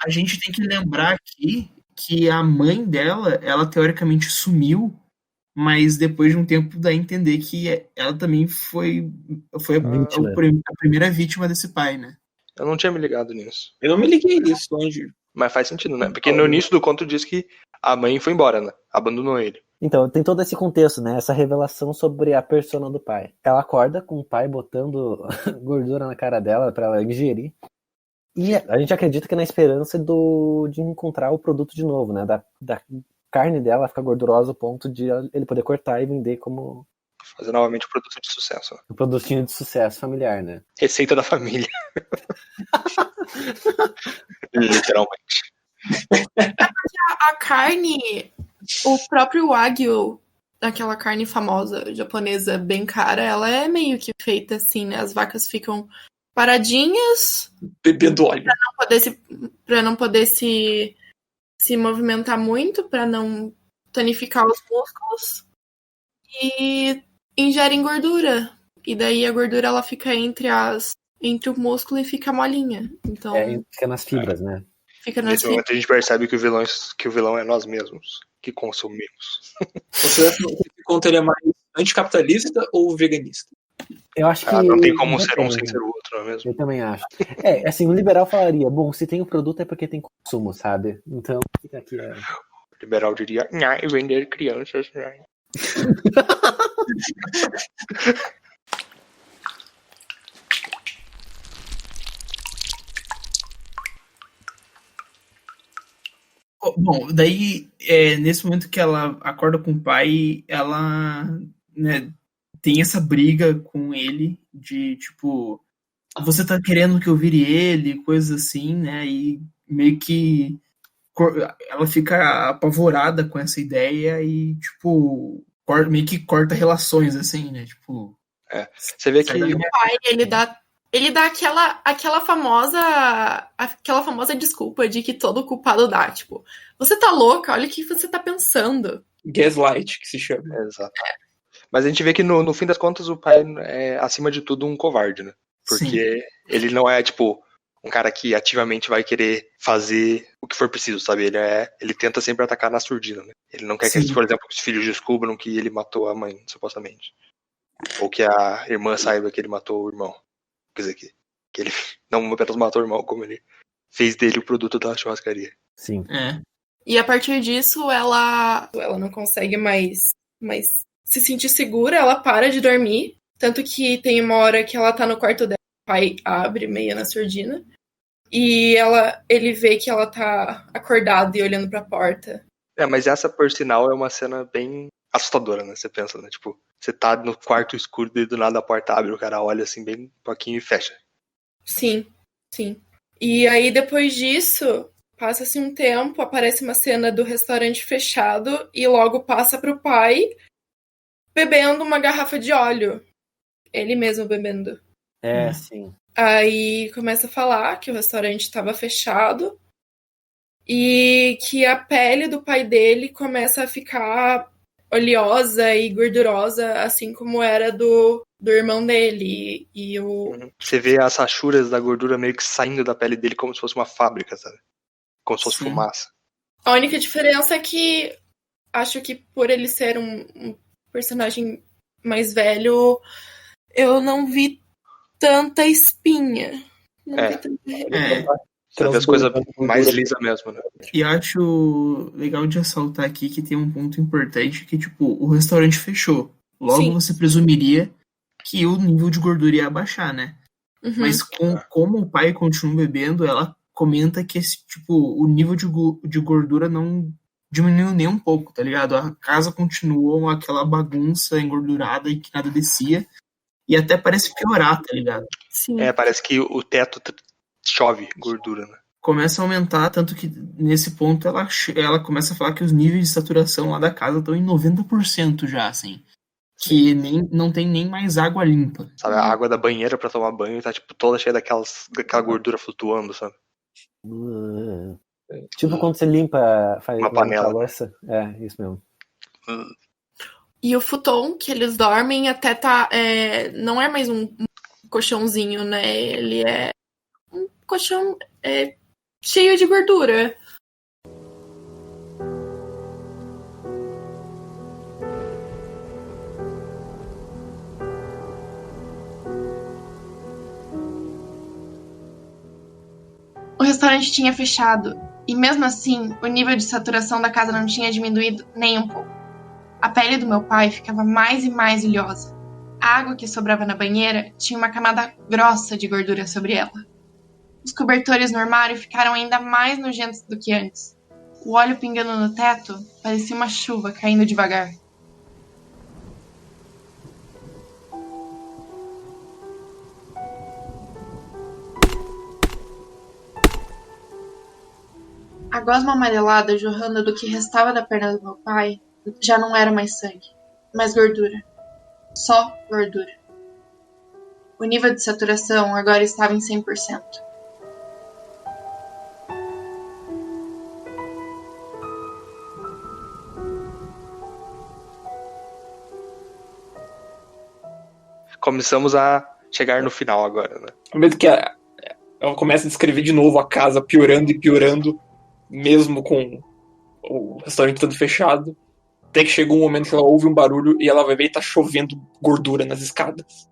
A gente tem que lembrar aqui que a mãe dela, ela teoricamente sumiu, mas depois de um tempo dá a entender que ela também foi a primeira vítima desse pai, né? Eu não tinha me ligado nisso. Eu não me liguei nisso, onde... Mas faz sentido, né? Porque no início do conto diz que a mãe foi embora, né? Abandonou ele. Então, tem todo esse contexto, né? Essa revelação sobre a persona do pai. Ela acorda com o pai botando gordura na cara dela pra ela ingerir. E a gente acredita que é na esperança de encontrar o produto de novo, né? Da carne dela fica gordurosa ao ponto de ele poder cortar e vender como... Fazer novamente o produto de sucesso. Né? Um produtinho de sucesso familiar, né? Receita da família. Literalmente. A carne, o próprio Wagyu, aquela carne famosa japonesa bem cara, ela é meio que feita assim, né? As vacas ficam paradinhas, bebendo óleo, pra não poder se movimentar muito, pra não tonificar os músculos, e ingerem gordura. E daí a gordura ela fica entre o músculo e fica molinha. Então, fica nas fibras, né? Nesse momento a gente percebe que o vilão é nós mesmos, que consumimos. Você acha que esse conto ele é mais anticapitalista ou veganista? Eu acho que... não tem como ser um sem ser o outro, não é mesmo? Eu também acho. Assim, o liberal falaria, bom, se tem o produto é porque tem consumo, sabe? Então, fica aqui. O liberal diria, vender crianças, Bom, daí, nesse momento que ela acorda com o pai, ela, né, tem essa briga com ele de, tipo, você tá querendo que eu vire ele, coisas assim, né, e meio que ela fica apavorada com essa ideia e, tipo, meio que corta relações, assim, né, tipo... Você vê que... O pai, ele dá aquela famosa desculpa de que todo culpado dá, tipo, você tá louca? Olha o que você tá pensando. gaslight, que se chama. Exato. Mas a gente vê que no fim das contas o pai é, acima de tudo, um covarde, né? Porque ele não é, tipo, um cara que ativamente vai querer fazer o que for preciso, sabe? Ele tenta sempre atacar na surdina, né? Ele não quer que, por exemplo, os filhos descubram que ele matou a mãe, supostamente. Ou que a irmã saiba que ele matou o irmão. Quer dizer, que ele não apenas matou o irmão, como ele fez dele o produto da churrascaria. Sim. E a partir disso, ela não consegue mais se sentir segura, ela para de dormir. Tanto que tem uma hora que ela tá no quarto dela, o pai abre meio na surdina. E ele vê que ela tá acordada e olhando pra porta. Mas essa, por sinal, é uma cena bem assustadora, né? Você pensa, né? Tipo, você tá no quarto escuro e do nada a porta abre, o cara olha assim bem um pouquinho e fecha. Sim. E aí, depois disso, passa-se um tempo, aparece uma cena do restaurante fechado e logo passa pro pai bebendo uma garrafa de óleo. Ele mesmo bebendo. Sim. Aí começa a falar que o restaurante estava fechado e que a pele do pai dele começa a ficar oleosa e gordurosa, assim como era do irmão dele. E Você vê as rachuras da gordura meio que saindo da pele dele como se fosse uma fábrica, sabe? Como se fosse fumaça. A única diferença é que acho que por ele ser um personagem mais velho, eu não vi tanta espinha. Não vi tanta... Você vê as coisas mais lisas mesmo, né? E acho legal de ressaltar aqui que tem um ponto importante que, tipo, o restaurante fechou. Logo você presumiria que o nível de gordura ia abaixar, né? Mas como o pai continua bebendo, ela comenta que o nível de gordura não diminuiu nem um pouco, tá ligado? A casa continuou aquela bagunça engordurada e que nada descia. E até parece piorar, tá ligado? Sim. Parece que o teto chove gordura, né? Começa a aumentar, tanto que nesse ponto ela começa a falar que os níveis de saturação lá da casa estão em 90% já, assim. Que não tem nem mais água limpa. Sabe, a água da banheira pra tomar banho tá, tipo, toda cheia daquela gordura flutuando, sabe? Tipo quando você limpa, faz uma panela. A louça. Isso mesmo. E o futon que eles dormem até tá... não é mais um colchãozinho, né? Ele é um colchão cheio de gordura. O restaurante tinha fechado, e mesmo assim, o nível de saturação da casa não tinha diminuído nem um pouco. A pele do meu pai ficava mais e mais oleosa. A água que sobrava na banheira tinha uma camada grossa de gordura sobre ela. Os cobertores no armário ficaram ainda mais nojentos do que antes. O óleo pingando no teto parecia uma chuva caindo devagar. A gosma amarelada jorrando do que restava da perna do meu pai já não era mais sangue, mas gordura. Só gordura. O nível de saturação agora estava em 100%. Começamos a chegar no final agora, né? O medo que ela começa a descrever de novo a casa piorando e piorando, mesmo com o restaurante todo fechado. Até que chegou um momento que ela ouve um barulho e ela vai ver e tá chovendo gordura nas escadas.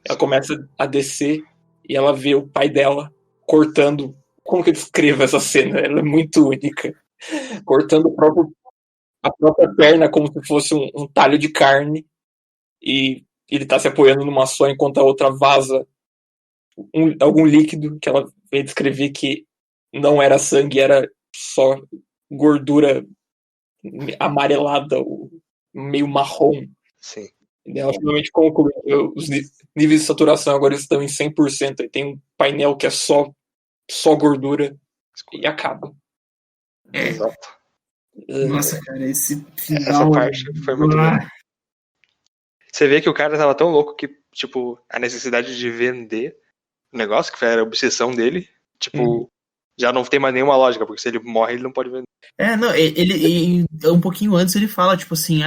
Ela começa a descer e ela vê o pai dela cortando. Como que eu descrevo essa cena? Ela é muito única. Cortando a própria perna como se fosse um talho de carne. E ele tá se apoiando numa só enquanto a outra vaza algum líquido que ela veio descrever que não era sangue, era só gordura amarelada, meio marrom. Sim. E ela finalmente conclui. Os níveis de saturação agora estão em 100%. E tem um painel que é só gordura e acaba. Exato. Nossa, cara, esse final... Essa parte foi muito boa. Você vê que o cara tava tão louco que, tipo, a necessidade de vender o negócio, que era a obsessão dele, tipo, Já não tem mais nenhuma lógica, porque se ele morre, ele não pode vender. Não, ele um pouquinho antes ele fala, tipo assim,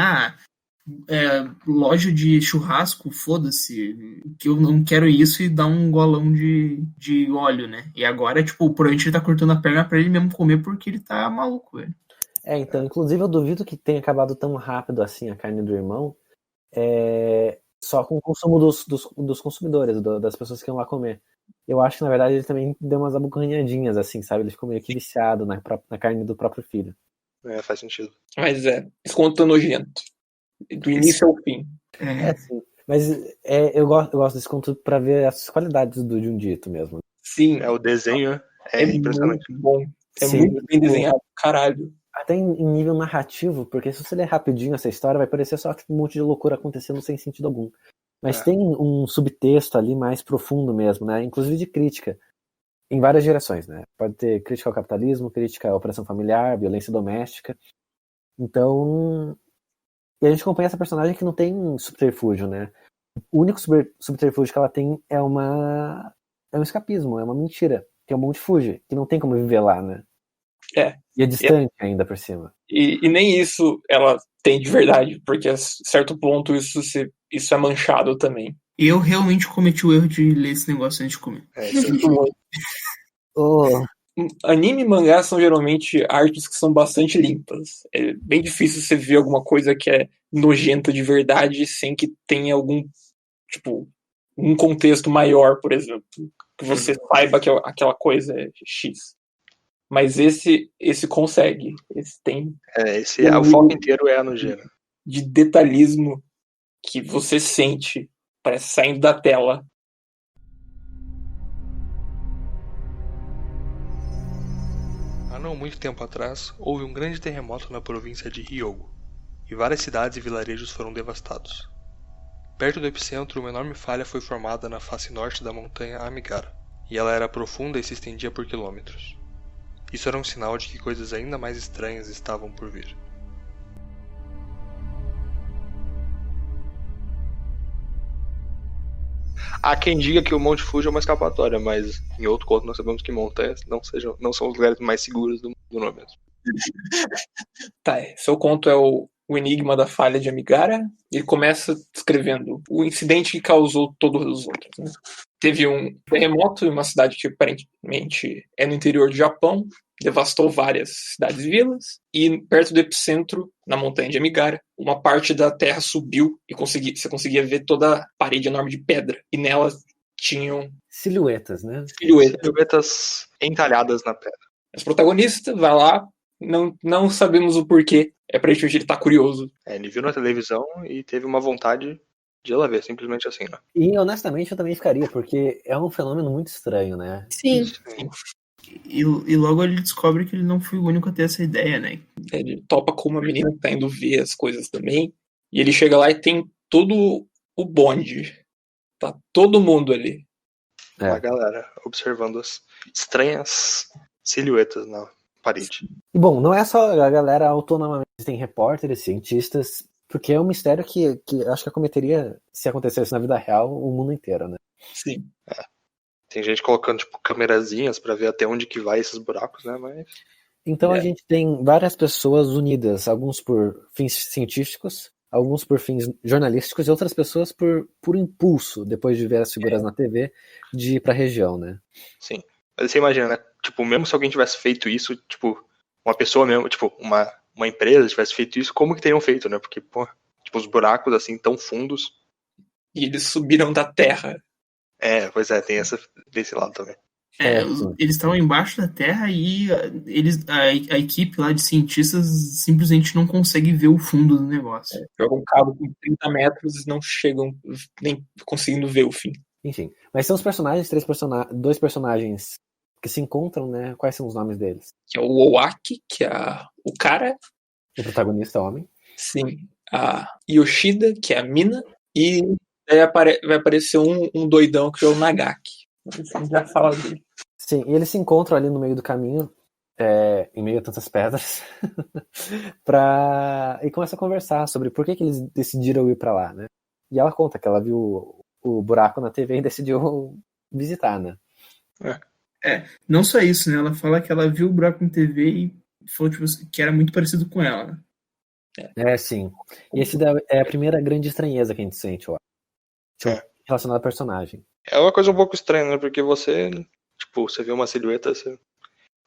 loja de churrasco, foda-se, que eu não quero isso, e dá um golão de óleo, né? E agora, tipo, provavelmente ele tá cortando a perna pra ele mesmo comer porque ele tá maluco, velho. Então, inclusive eu duvido que tenha acabado tão rápido assim a carne do irmão, só com o consumo dos consumidores, das pessoas que iam lá comer. Eu acho que, na verdade, ele também deu umas abucanhadinhas, assim, sabe? Ele ficou meio que viciado na carne do próprio filho. Faz sentido. Mas esse conto tá nojento. Do início ao fim. Sim. Mas eu gosto desse conto pra ver as qualidades do Jundito mesmo. Sim. O desenho é impressionante. Muito bom. Sim, muito bem desenhado, caralho. Até em nível narrativo, porque se você ler rapidinho essa história, vai parecer só um monte de loucura acontecendo sem sentido algum. Mas tem um subtexto ali mais profundo mesmo, né? Inclusive de crítica, em várias direções, né? Pode ter crítica ao capitalismo, crítica à opressão familiar, violência doméstica. Então, e a gente acompanha essa personagem que não tem subterfúgio, né? O único subterfúgio que ela tem é um escapismo, é uma mentira, que é um monte de fuge, que não tem como viver lá, né? E é distante ainda por cima. E nem isso ela tem de verdade, porque a certo ponto isso é manchado também. Eu realmente cometi o erro de ler esse negócio antes de comer. Anime e mangá são geralmente artes que são bastante limpas. É bem difícil você ver alguma coisa que é nojenta de verdade sem que tenha algum, tipo, um contexto maior, por exemplo. Que você saiba que aquela coisa é X. Mas esse consegue. Esse tem. O foco inteiro é a nojeira. De detalhismo que você sente, parece saindo da tela. Há não muito tempo atrás, houve um grande terremoto na província de Hyogo, e várias cidades e vilarejos foram devastados. Perto do epicentro, uma enorme falha foi formada na face norte da montanha Amigara, e ela era profunda e se estendia por quilômetros. Isso era um sinal de que coisas ainda mais estranhas estavam por vir. Há quem diga que o Monte Fuji é uma escapatória, mas em outro conto nós sabemos que montanhas não são os lugares mais seguros do mundo, não é mesmo? Seu conto é o Enigma da Falha de Amigara. Ele começa descrevendo o incidente que causou todos os outros, né? Teve um terremoto em uma cidade que aparentemente é no interior do Japão, devastou várias cidades e vilas, e perto do epicentro, na montanha de Amigara, uma parte da terra subiu e você conseguia ver toda a parede enorme de pedra, e nela tinham silhuetas, né? Silhuetas entalhadas na pedra. Os protagonistas vai lá, não sabemos o porquê, aparentemente ele tá curioso. Ele viu na televisão e teve uma vontade de ela ver, simplesmente assim, né? E honestamente eu também ficaria, porque é um fenômeno muito estranho, né? Sim. E logo ele descobre que ele não foi o único a ter essa ideia, né? Ele topa com uma menina que tá indo ver as coisas também, e ele chega lá e tem todo o bonde. Tá todo mundo ali. Uma galera observando as estranhas silhuetas na parede. E bom, não é só a galera autonomamente, tem repórteres, cientistas, porque é um mistério que acho que acometeria, se acontecesse na vida real, o mundo inteiro, né? Sim. Tem gente colocando, tipo, câmerazinhas pra ver até onde que vai esses buracos, né? Mas... Então a gente tem várias pessoas unidas, alguns por fins científicos, alguns por fins jornalísticos e outras pessoas por impulso, depois de ver as figuras na TV, de ir pra região, né? Sim. Mas você imagina, né? Tipo, mesmo se alguém tivesse feito isso, tipo, uma pessoa mesmo, tipo, uma empresa tivesse feito isso, como que teriam feito, né? Porque, pô, tipo, os buracos, assim, tão fundos. E eles subiram da terra. Pois é, tem desse lado também. Eles estavam embaixo da terra e a equipe lá de cientistas simplesmente não consegue ver o fundo do negócio. Jogam um cabo com 30 metros e não chegam nem conseguindo ver o fim. Enfim, mas são os personagens, dois personagens que se encontram, né? Quais são os nomes deles? Que é o Owaki, que é o cara. O protagonista, homem. Sim. A Yoshida, que é a mina. E aí vai aparecer um doidão que é o Nagaki. Você já fala dele. Sim, e eles se encontram ali no meio do caminho, em meio a tantas pedras, e começam a conversar sobre por que eles decidiram ir pra lá, né? E ela conta que ela viu o buraco na TV e decidiu visitar, né? Não só isso, né? Ela fala que ela viu o buraco na TV e falou tipo, que era muito parecido com ela. Sim. E esse é a primeira grande estranheza que a gente sente, ó. Relacionada ao personagem. É uma coisa um pouco estranha, né? Porque você vê uma silhueta, você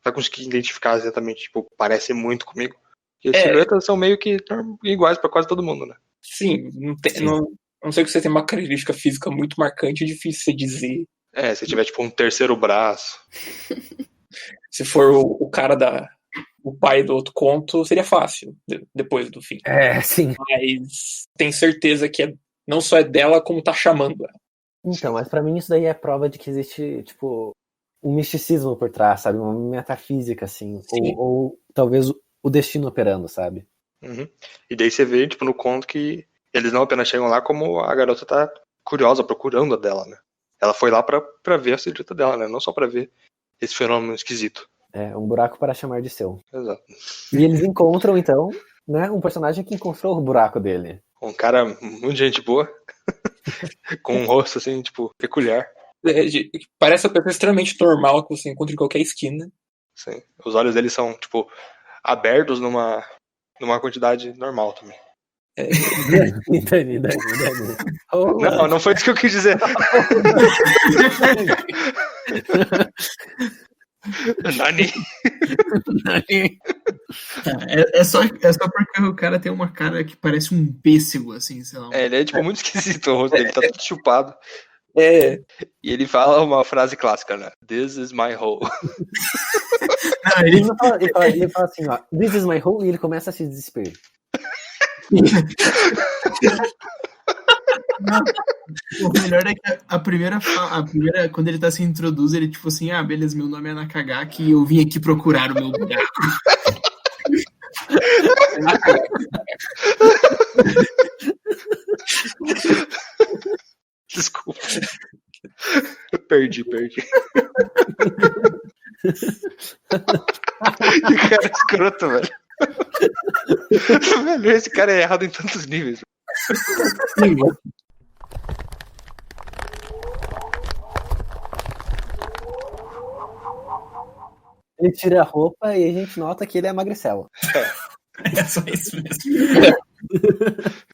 vai conseguir identificar exatamente, tipo, parece muito comigo. E as silhuetas são meio que iguais pra quase todo mundo, né? Sim, não sei que você tem uma característica física muito marcante, é difícil você dizer. Se tiver, tipo, um terceiro braço. Se for o cara o pai do outro conto, seria fácil, depois do fim. Sim. Mas tem certeza que não só é dela, como tá chamando ela. Então, mas pra mim isso daí é prova de que existe, tipo, um misticismo por trás, sabe? Uma metafísica, assim. Ou talvez o destino operando, sabe? Uhum. E daí você vê, tipo, no conto que eles não apenas chegam lá, como a garota tá curiosa, procurando a dela, né? Ela foi lá pra ver a silhueta dela, né? Não só pra ver esse fenômeno esquisito. Um buraco para chamar de seu. Exato. E eles encontram, então, né, um personagem que encontrou o buraco dele. Um cara muito gente boa, com um rosto, assim, tipo, peculiar. Parece uma pessoa extremamente normal que você encontra em qualquer esquina. Sim. Os olhos dele são, tipo, abertos numa quantidade normal também. Dani. Não foi isso que eu quis dizer. Nani. É só porque o cara tem uma cara que parece um pêssego, assim, sei lá. Ele é, tipo, muito esquisito, o rosto dele tá tudo chupado. E ele fala uma frase clássica, né? This is my hole. Não, ele fala assim, ó, this is my hole, e ele começa a se desesperar. O melhor é que a primeira, quando ele se introduz, ele tipo assim, beleza, meu nome é Nakagaki e eu vim aqui procurar o meu buraco. Desculpa. Perdi. Que cara escroto, velho. Velho, esse cara é errado em tantos níveis. Ele tira a roupa e a gente nota que ele é magricelo. É só isso mesmo.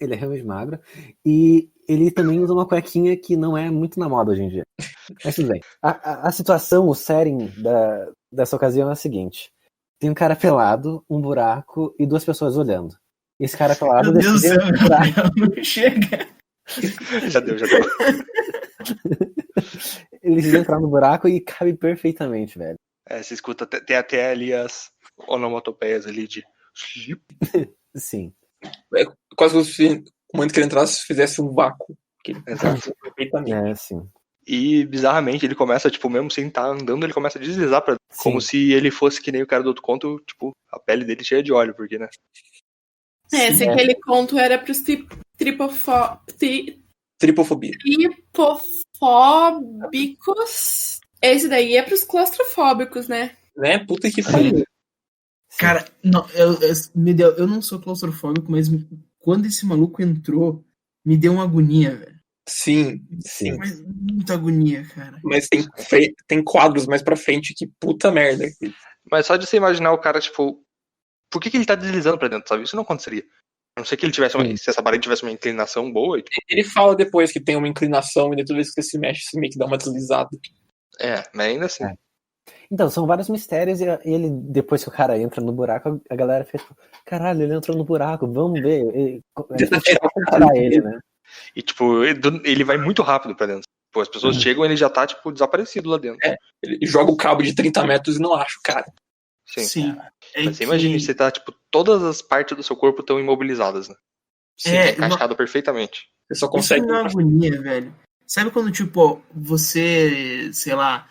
Ele é realmente magro. E ele também usa uma cuequinha que não é muito na moda hoje em dia. Mas tudo bem. A situação, o setting dessa ocasião é a seguinte. Tem um cara pelado, um buraco e duas pessoas olhando. Esse cara pelado... Meu Deus do céu, não chega. Já deu. Ele decide entrar no buraco e cabe perfeitamente, velho. Você escuta, tem até ali as onomatopeias ali de... Sim. É quase se o momento que ele entrasse fizesse um vácuo. Exato. Perfeitamente. Sim. E, bizarramente, ele começa, tipo, mesmo sem estar andando, ele começa a deslizar pra... Como se ele fosse que nem o cara do outro conto, tipo, a pele dele cheia de óleo, porque, né? Aquele conto era pros Tripofobia. tripofóbicos. Esse daí é pros claustrofóbicos, né? Né? Puta que pariu. Cara, não, eu não sou claustrofóbico, mas quando esse maluco entrou, me deu uma agonia, velho. Sim. Mas muita agonia, cara. Mas tem quadros mais pra frente que puta merda. Mas só de você imaginar o cara, tipo... Por que ele tá deslizando pra dentro, sabe? Isso não aconteceria. A não ser que ele tivesse se essa parede tivesse uma inclinação boa. E, tipo... Ele fala depois que tem uma inclinação e toda vez que você se mexe, você meio que dá uma deslizada. Mas ainda assim. Então, são vários mistérios e ele, depois que o cara entra no buraco, a galera fez, caralho, ele entrou no buraco, vamos ver. Ele, né? E, tipo, ele vai muito rápido pra dentro. Pô, as pessoas chegam e ele já tá, tipo, desaparecido lá dentro. Ele joga o cabo de 30 metros e não acha o cara. Sim. Mas você imagina, você tá, tipo, todas as partes do seu corpo estão imobilizadas, né? Tá encaixado perfeitamente. Você só consegue... Isso é uma agonia, velho. Sabe quando, tipo, você, sei lá,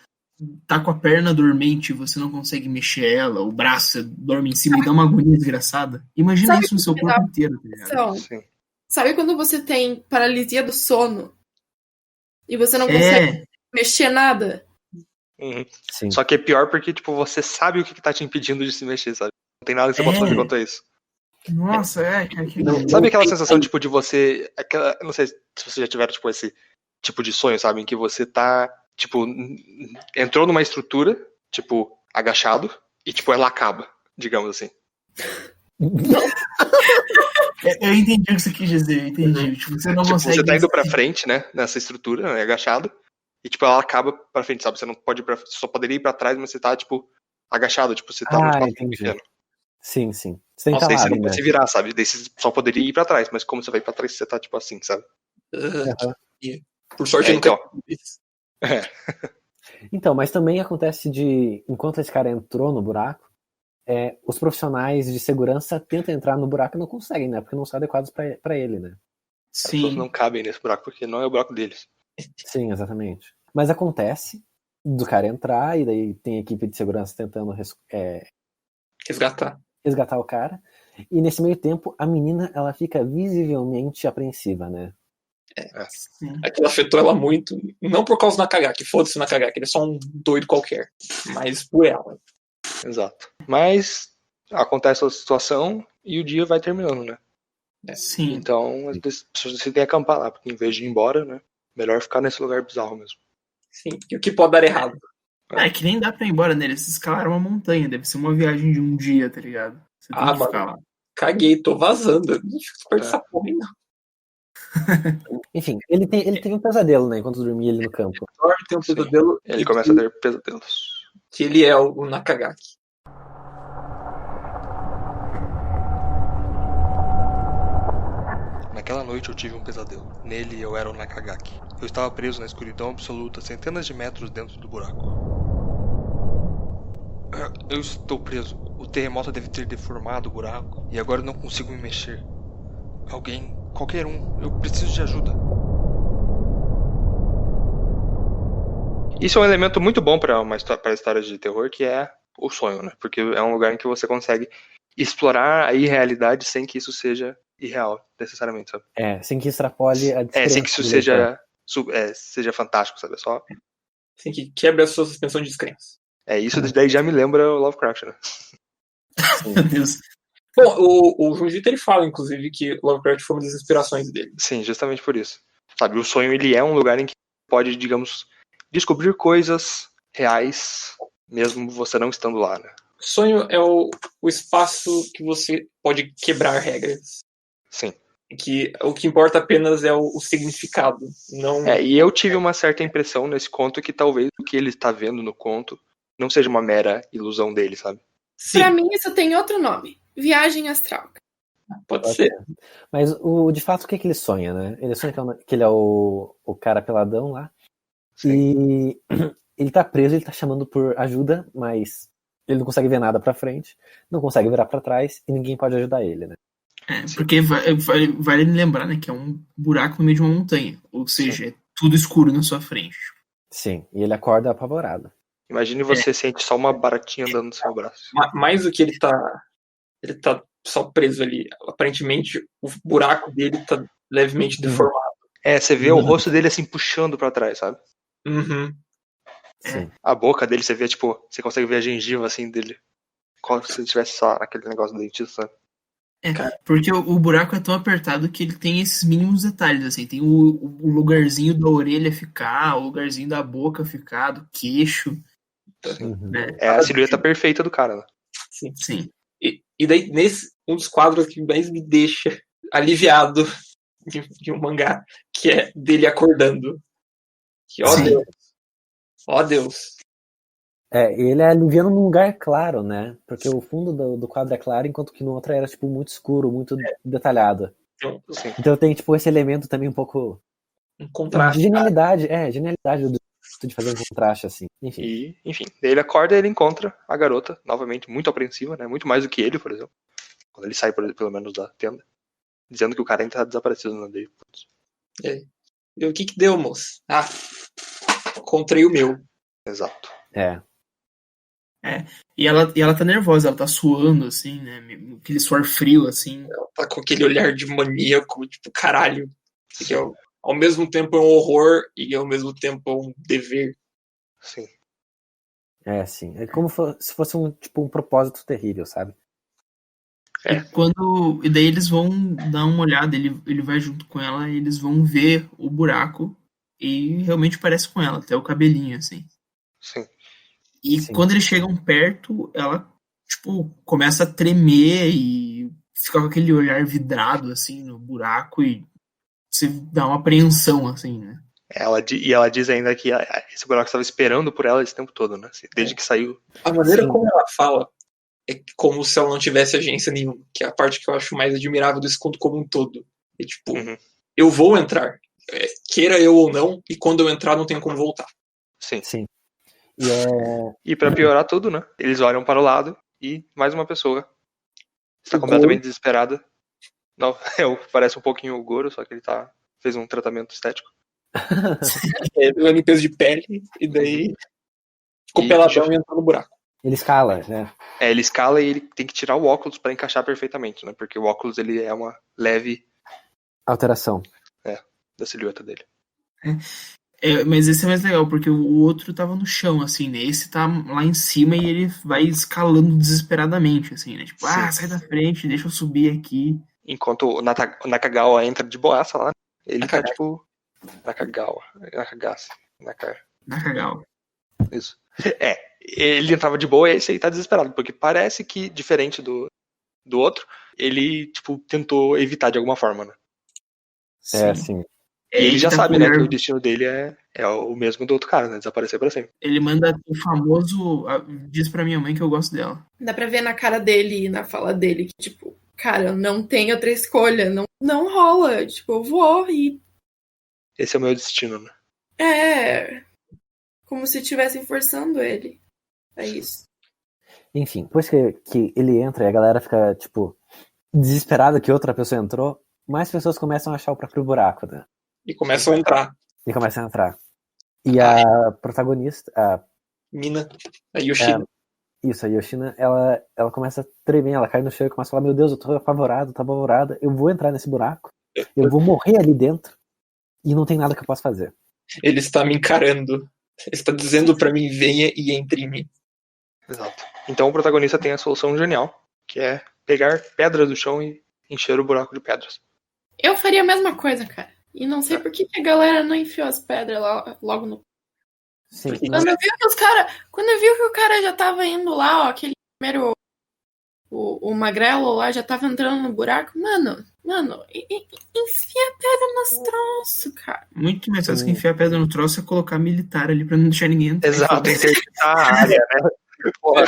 tá com a perna dormente e você não consegue mexer ela, o braço dorme em cima e dá uma agonia desgraçada? Imagina isso no seu corpo inteiro, tá ligado? Sim. Sabe quando você tem paralisia do sono e você não consegue mexer nada? Sim. Só que é pior porque, tipo, você sabe o que tá te impedindo de se mexer, sabe? Não tem nada que você possa fazer quanto a isso. Nossa, Sabe aquela sensação, tipo, de você... Eu não sei se vocês já tiveram, tipo, esse tipo de sonho, sabe? Em que você tá tipo, entrou numa estrutura, tipo, agachado, e, tipo, ela acaba, digamos assim. Eu entendi o que você quis dizer, eu entendi. Tipo, você não Tipo, consegue. você tá indo pra frente, né, nessa estrutura, né, agachado, e, tipo, ela acaba pra frente, sabe? Você não pode ir pra... Você só poderia ir pra trás, mas você tá, tipo, agachado, tipo, você tá num espaço entendi. pequeno. Sim, sim. Você tem que Nossa, estar aí lá, você não né? pode se virar, sabe? Daí você só poderia ir pra trás, mas como você vai pra trás, você tá, tipo, assim, sabe? Por sorte, eu então. nunca fiz isso. Então, mas também acontece de, enquanto esse cara entrou no buraco, os profissionais de segurança tentam entrar no buraco e não conseguem, né? Porque não são adequados pra ele, né? As pessoas não cabem nesse buraco, porque não é o buraco deles. Sim, exatamente. Mas acontece do cara entrar e daí tem a equipe de segurança tentando resgatar o cara. E nesse meio tempo, a menina, ela fica visivelmente apreensiva, né? Aquilo afetou ela muito. Não por causa do Nakagaki, foda-se o Nakagaki, ele é só um doido qualquer. Mas por ela. Exato. Mas acontece a situação e o dia vai terminando, né? Sim. Então as pessoas decidem acampar lá, porque em vez de ir embora, né? Melhor ficar nesse lugar bizarro mesmo. Sim, e o que pode dar errado? É que nem dá pra ir embora nele. Eles escalaram uma montanha, deve ser uma viagem de um dia, tá ligado? Você tem que ficar lá. Caguei, tô vazando. Não fico perto dessa porra aí, não. Enfim, ele teve um pesadelo, né? Enquanto dormia ali no campo. Dorme, tem um pesadelo. Ele começa a ter pesadelos. Que ele é o Nakagaki. Naquela noite eu tive um pesadelo. Nele eu era o Nakagaki. Eu estava preso na escuridão absoluta, centenas de metros dentro do buraco. Eu estou preso. O terremoto deve ter deformado o buraco e agora eu não consigo me mexer. Alguém, qualquer um, eu preciso de ajuda. Isso é um elemento muito bom para histórias de terror, que é o sonho, né? Porque é um lugar em que você consegue explorar a irrealidade sem que isso seja irreal, necessariamente, sabe? Sem que extrapole a descrença. Sem que isso seja fantástico, sabe? Só... Sem que quebre a sua suspensão de descrença. Isso daí já me lembra o Lovecraft, né? Meu Deus. Bom, o Junjito, ele fala, inclusive, que Lovecraft foi uma das inspirações dele. Sim, justamente por isso. Sabe, o sonho, ele é um lugar em que pode, digamos, descobrir coisas reais, mesmo você não estando lá, né? Sonho é o espaço que você pode quebrar regras. Sim. Que o que importa apenas é o significado. Não... E eu tive uma certa impressão nesse conto que talvez o que ele está vendo no conto não seja uma mera ilusão dele, sabe? Sim. Pra mim, isso tem outro nome. Viagem astral. Pode ser. Mas de fato, o que ele sonha, né? Ele sonha que ele é o cara peladão lá. Sim. E ele tá preso, ele tá chamando por ajuda, mas ele não consegue ver nada pra frente, não consegue virar pra trás e ninguém pode ajudar ele, né? Porque vale lembrar, né, que é um buraco no meio de uma montanha. Ou seja, é tudo escuro na sua frente. Sim, e ele acorda apavorado. Imagine você sente só uma baratinha andando no seu braço. Mais do que ele tá só preso ali. Aparentemente, o buraco dele tá levemente deformado. Você vê o rosto dele assim puxando pra trás, sabe? Uhum. Sim. A boca dele, você vê, tipo, você consegue ver a gengiva assim dele. Como se ele tivesse só aquele negócio do dentista, sabe? Porque o buraco é tão apertado que ele tem esses mínimos detalhes, assim, tem o lugarzinho da orelha ficar, o lugarzinho da boca ficar, do queixo. Né? É a silhueta perfeita do cara, né? Sim. E daí, um dos quadros que mais me deixa aliviado de um mangá, que é dele acordando. Que, ó Deus. Ele é aliviando num lugar claro, né? Porque o fundo do quadro é claro, enquanto que no outro era, tipo, muito escuro, muito detalhado. Então tem, tipo, esse elemento também um pouco... Um contraste. De genialidade, genialidade de fazer um contraste, assim. Enfim, ele acorda e ele encontra a garota, novamente, muito apreensiva, né? Muito mais do que ele, por exemplo. Quando ele sai, pelo menos, da tenda. Dizendo que o cara ainda tá desaparecido no dele. E o que deu, moço? Encontrei o meu. Exato. E ela tá nervosa, ela tá suando, assim, né? Aquele suor frio, assim. Ela tá com aquele olhar de maníaco, tipo, caralho. Que ao mesmo tempo é um horror e ao mesmo tempo é um dever. Sim. Sim. É como se fosse um propósito terrível, sabe? E daí eles vão dar uma olhada, ele vai junto com ela e eles vão ver o buraco. e realmente parece com ela, até o cabelinho, assim. Sim. E Sim. quando eles chegam perto, ela, tipo, começa a tremer e fica com aquele olhar vidrado, assim, no buraco e você dá uma apreensão, assim, né? E ela diz ainda que esse buraco estava esperando por ela esse tempo todo, né? Assim, desde que saiu. A maneira Sim. como ela fala é como se ela não tivesse agência nenhuma, que é a parte que eu acho mais admirável desse conto como um todo. É tipo, eu vou entrar, queira eu ou não, e quando eu entrar não tenho como voltar. Sim. Sim. E pra piorar tudo, né? Eles olham para o lado e mais uma pessoa está O completamente Goro. desesperada. Não, parece um pouquinho o Goro, só que ele fez um tratamento estético. Uma limpeza de pele, e daí ficou E peladão já- e entrou no buraco. Ele escala, né? Ele escala e ele tem que tirar o óculos para encaixar perfeitamente, né? Porque o óculos ele é uma leve Alteração. da silhueta dele. Mas esse é mais legal, porque o outro tava no chão, assim, né? Esse tá lá em cima e ele vai escalando desesperadamente, assim, né? Tipo, Sim. sai da frente, deixa eu subir aqui. Enquanto o Nakagawa entra de boaça lá, ele tá Nakagawa. tipo. Nakagase. Nakagawa. Isso. Ele entrava de boa e esse aí tá desesperado, porque parece que, diferente do outro, ele, tipo, tentou evitar de alguma forma, né? Sim. E ele já tá sabe, com né, olhar- que o destino dele é o mesmo do outro cara, né? Desaparecer pra sempre. Ele manda o famoso. Diz pra minha mãe que eu gosto dela. Dá pra ver na cara dele e na fala dele que, tipo, cara, não tem outra escolha, não rola. Tipo, eu vou e Esse é o meu destino, né? é como se estivessem forçando ele. É isso. Enfim, depois que ele entra e a galera fica, tipo, desesperada que outra pessoa entrou, mais pessoas começam a achar o próprio buraco, né? E começam a entrar. E começam a entrar. E a protagonista, Mina, a Yoshida. a Yoshina, ela começa a tremer, ela cai no chão e começa a falar, meu Deus, eu tô apavorada, eu vou entrar nesse buraco, eu vou morrer ali dentro, e não tem nada que eu possa fazer. Ele está me encarando. Ele está dizendo pra mim, venha e entre em mim. Exato. Então o protagonista tem a solução genial, que é pegar pedras do chão e encher o buraco de pedras. Eu faria a mesma coisa, cara. E não sei por que a galera não enfiou as pedras lá, logo no. Sim, Quando eu vi que o cara já tava indo lá, ó, aquele primeiro. O magrelo lá já tava entrando no buraco. Mano, enfia a pedra nos troços, cara. Muito mais fácil que enfiar a pedra no troço é colocar militar ali pra não deixar ninguém entrar. Exato, interditar a área, né? Porra.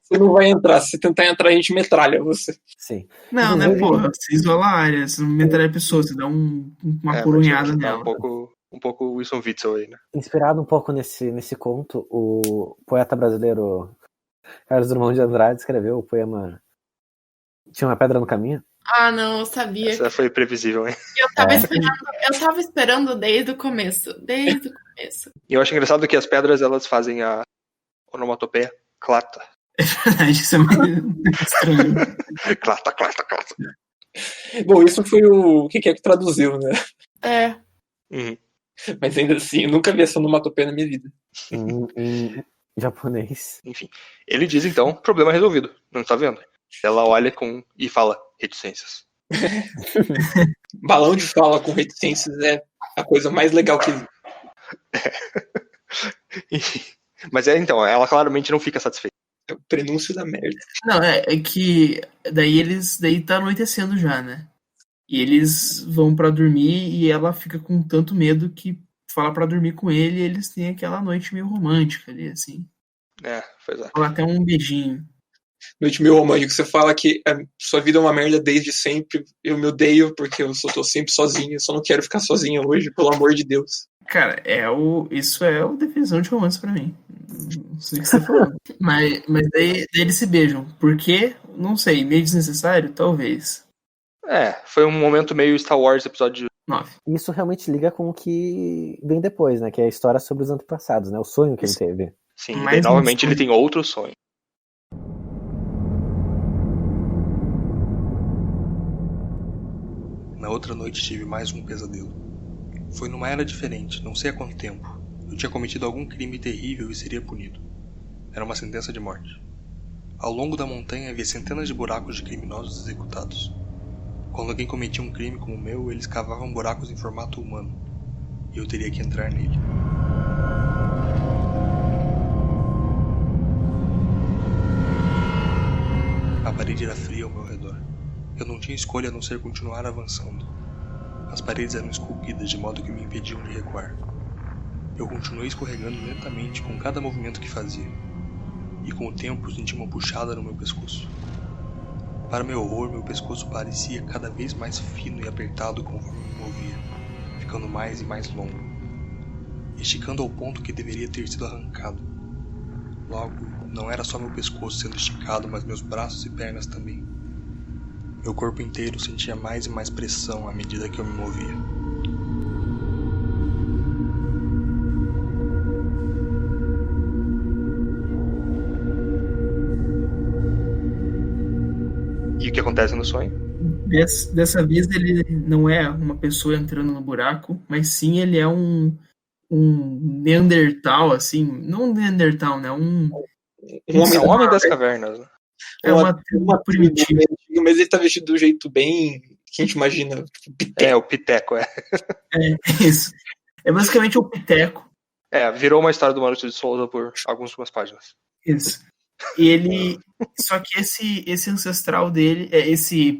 Você não vai entrar. Se tentar entrar, a gente metralha você. sim. Não, né, porra? Você isola a área, você não metralha a pessoa, você dá uma porunhada tá nela. um pouco Wilson Witzel aí, né? Inspirado um pouco nesse conto, o poeta brasileiro Carlos Drummond de Andrade escreveu o poema Tinha uma Pedra no Caminho. Ah, não, eu sabia. Essa foi previsível, hein? Eu tava esperando desde o começo. E eu acho engraçado que as pedras, elas fazem a onomatopeia clata. Isso é meio estranho. Clata. Bom, isso foi o que traduziu, né? É. Uhum. Mas ainda assim, eu nunca vi essa onomatopeia na minha vida. Em japonês. Enfim. Ele diz, então, problema resolvido. Não está vendo? Ela olha e fala, reticências. Balão de fala com reticências é a coisa mais legal que existe. Mas então, ela claramente não fica satisfeita. é o prenúncio da merda. Não, é que daí tá anoitecendo já, né? E eles vão pra dormir e ela fica com tanto medo que fala pra dormir com ele e eles têm aquela noite meio romântica ali, assim. Pois é. Rola até um beijinho. Noite meio romântico, você fala que sua vida é uma merda desde sempre, eu me odeio porque eu tô sempre sozinho, eu só não quero ficar sozinha hoje, pelo amor de Deus. Cara, isso é a definição de romance pra mim. Não sei o que você falou. mas daí eles se beijam. Por quê? Não sei. Meio desnecessário? Talvez. Foi um momento meio Star Wars episódio 9. Isso realmente liga com o que vem depois, né? Que é a história sobre os antepassados, né? O sonho que ele teve. Sim, Mais e novamente um ele tem outro sonho. Na outra noite tive mais um pesadelo. Foi numa era diferente, não sei há quanto tempo. Eu tinha cometido algum crime terrível e seria punido. Era uma sentença de morte. Ao longo da montanha havia centenas de buracos de criminosos executados. Quando alguém cometia um crime como o meu, eles cavavam buracos em formato humano. e eu teria que entrar nele. A parede era fria ao meu redor. Eu não tinha escolha a não ser continuar avançando. As paredes eram esculpidas de modo que me impediam de recuar. Eu continuei escorregando lentamente com cada movimento que fazia. E com o tempo senti uma puxada no meu pescoço. Para meu horror, meu pescoço parecia cada vez mais fino e apertado conforme me movia, ficando mais e mais longo, esticando ao ponto que deveria ter sido arrancado. Logo, não era só meu pescoço sendo esticado, mas meus braços e pernas também. Meu corpo inteiro sentia mais e mais pressão à medida que eu me movia. E o que acontece no sonho? Dessa vez ele não é uma pessoa entrando no buraco, mas sim ele é um Neandertal, assim, não um Neandertal, né? Um homem das cavernas, né? É uma tribo primitiva. Mas ele tá vestido do jeito bem que a gente imagina, tipo, piteco. É, o Piteco, é. É isso. É basicamente o Piteco. É, virou uma história do Maurício de Souza por algumas páginas. Isso. E ele. Só que esse ancestral dele,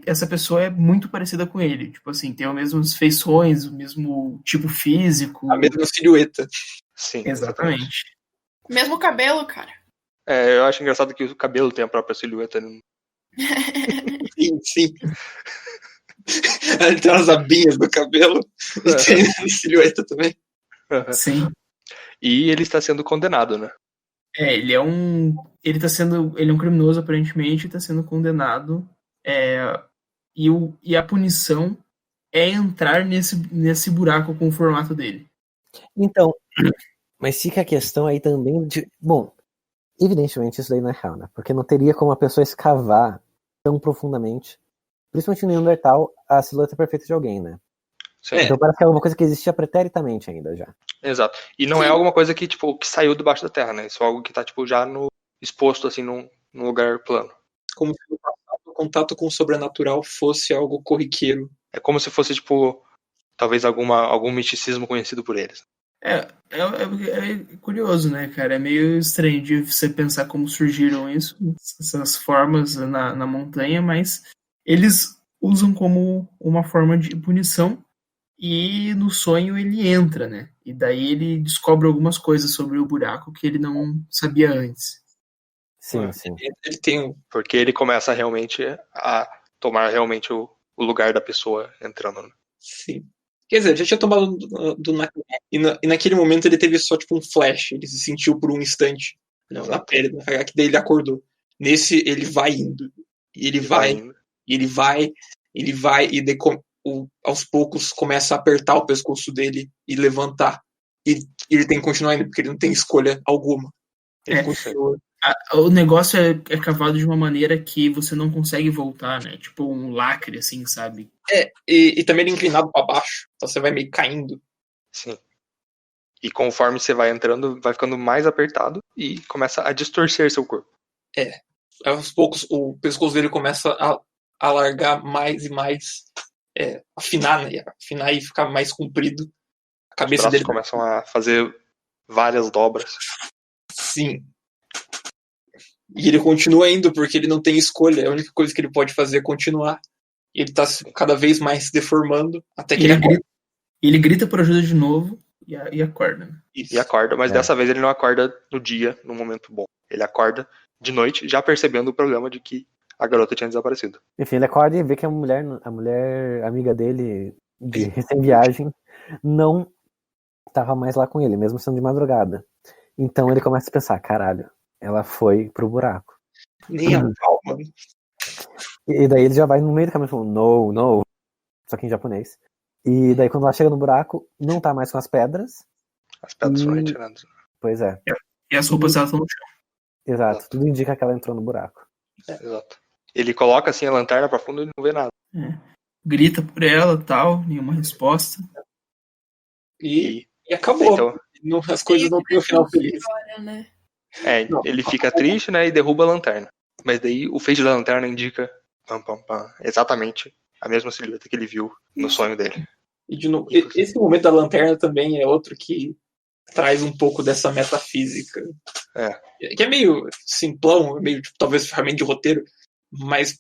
essa pessoa é muito parecida com ele. Tipo assim, tem as mesmas feições, o mesmo tipo físico. A mesma silhueta. Sim. Exatamente. Mesmo cabelo, cara. É, eu acho engraçado que o cabelo tem a própria silhueta. Né? Sim, sim. Ele tem umas abinhas no cabelo e tem a silhueta também. Sim. E ele está sendo condenado, né? Ele é um criminoso, aparentemente, e está sendo condenado. E a punição é entrar nesse buraco com o formato dele. Então, mas fica a questão aí também de... Bom, evidentemente isso daí não é real, né? Porque não teria como a pessoa escavar tão profundamente, principalmente no Neandertal, a silhueta perfeita de alguém, né? Sim. Então parece que é alguma coisa que existia preteritamente ainda já. Exato. E não é alguma coisa que, tipo, que saiu debaixo da terra, né? Isso é algo que tá, tipo, já exposto, assim, num lugar plano. Como se o contato com o sobrenatural fosse algo corriqueiro. É como se fosse, tipo, talvez algum misticismo conhecido por eles. É curioso, né, cara? É meio estranho de você pensar como surgiram essas formas na montanha, mas eles usam como uma forma de punição e no sonho ele entra, né? E daí ele descobre algumas coisas sobre o buraco que ele não sabia antes. Sim, sim. Ele tem Porque ele começa realmente a tomar realmente o lugar da pessoa entrando, né? Sim. Quer dizer, já tinha tomado do e naquele momento ele teve só tipo um flash, ele se sentiu por um instante na pele, que daí ele acordou. Nesse ele vai indo, e ele vai, e daí aos poucos começa a apertar o pescoço dele e levantar. E ele tem que continuar indo, porque ele não tem escolha alguma. Ele continua. O negócio é cavado de uma maneira que você não consegue voltar, né? Tipo um lacre, assim, sabe? E também ele é inclinado para baixo, então você vai meio caindo. Sim. E conforme você vai entrando, vai ficando mais apertado e começa a distorcer seu corpo. Aos poucos o pescoço dele começa a alargar mais e mais, afinar, né? Afinar e ficar mais comprido. A cabeça dele começam a fazer várias dobras. Sim. E ele continua indo porque ele não tem escolha. A única coisa que ele pode fazer é continuar. E ele tá cada vez mais se deformando até que ele grita por ajuda de novo e acorda. Né? E acorda, mas dessa vez ele não acorda no dia, no momento bom. Ele acorda de noite, já percebendo o problema de que a garota tinha desaparecido. Enfim, ele acorda e vê que a mulher amiga dele de recém-viagem não tava mais lá com ele, mesmo sendo de madrugada. Então ele começa a pensar, caralho, ela foi pro buraco. Nem a pau, mano. E daí ele já vai no meio do caminho falando, no, só que em japonês. E daí quando ela chega no buraco, não tá mais com as pedras. As pedras foram retiradas. Pois é. E as roupas elas estão no chão. Exato, tudo indica que ela entrou no buraco. Exato. Ele coloca assim a lanterna pra fundo e não vê nada. Grita por ela, tal, nenhuma resposta. E acabou. Então, as coisas não têm o final feliz. Né? Ele fica triste, né, e derruba a lanterna. Mas daí o feixe da lanterna indica exatamente a mesma silhueta que ele viu no sonho dele. E de novo, esse momento da lanterna também é outro que traz um pouco dessa metafísica. Que é meio simplão, meio tipo, talvez ferramenta de roteiro, mas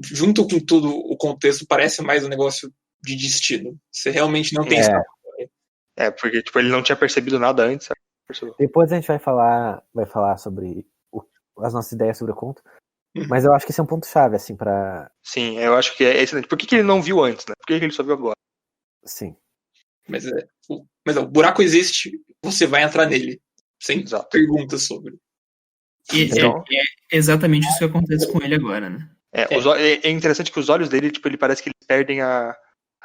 junto com tudo o contexto parece mais um negócio de destino. Você realmente não tem escapatória. Porque tipo, ele não tinha percebido nada antes. Depois a gente vai falar sobre as nossas ideias sobre o conto. Mas eu acho que esse é um ponto-chave, assim, pra... Sim, eu acho que é excelente. Por que ele não viu antes, né? Por que ele só viu agora? Sim. Mas o buraco existe, você vai entrar nele. Sem perguntas sobre. Então... É exatamente isso que acontece com ele agora, né? É interessante que os olhos dele, tipo, ele parece que eles perdem a...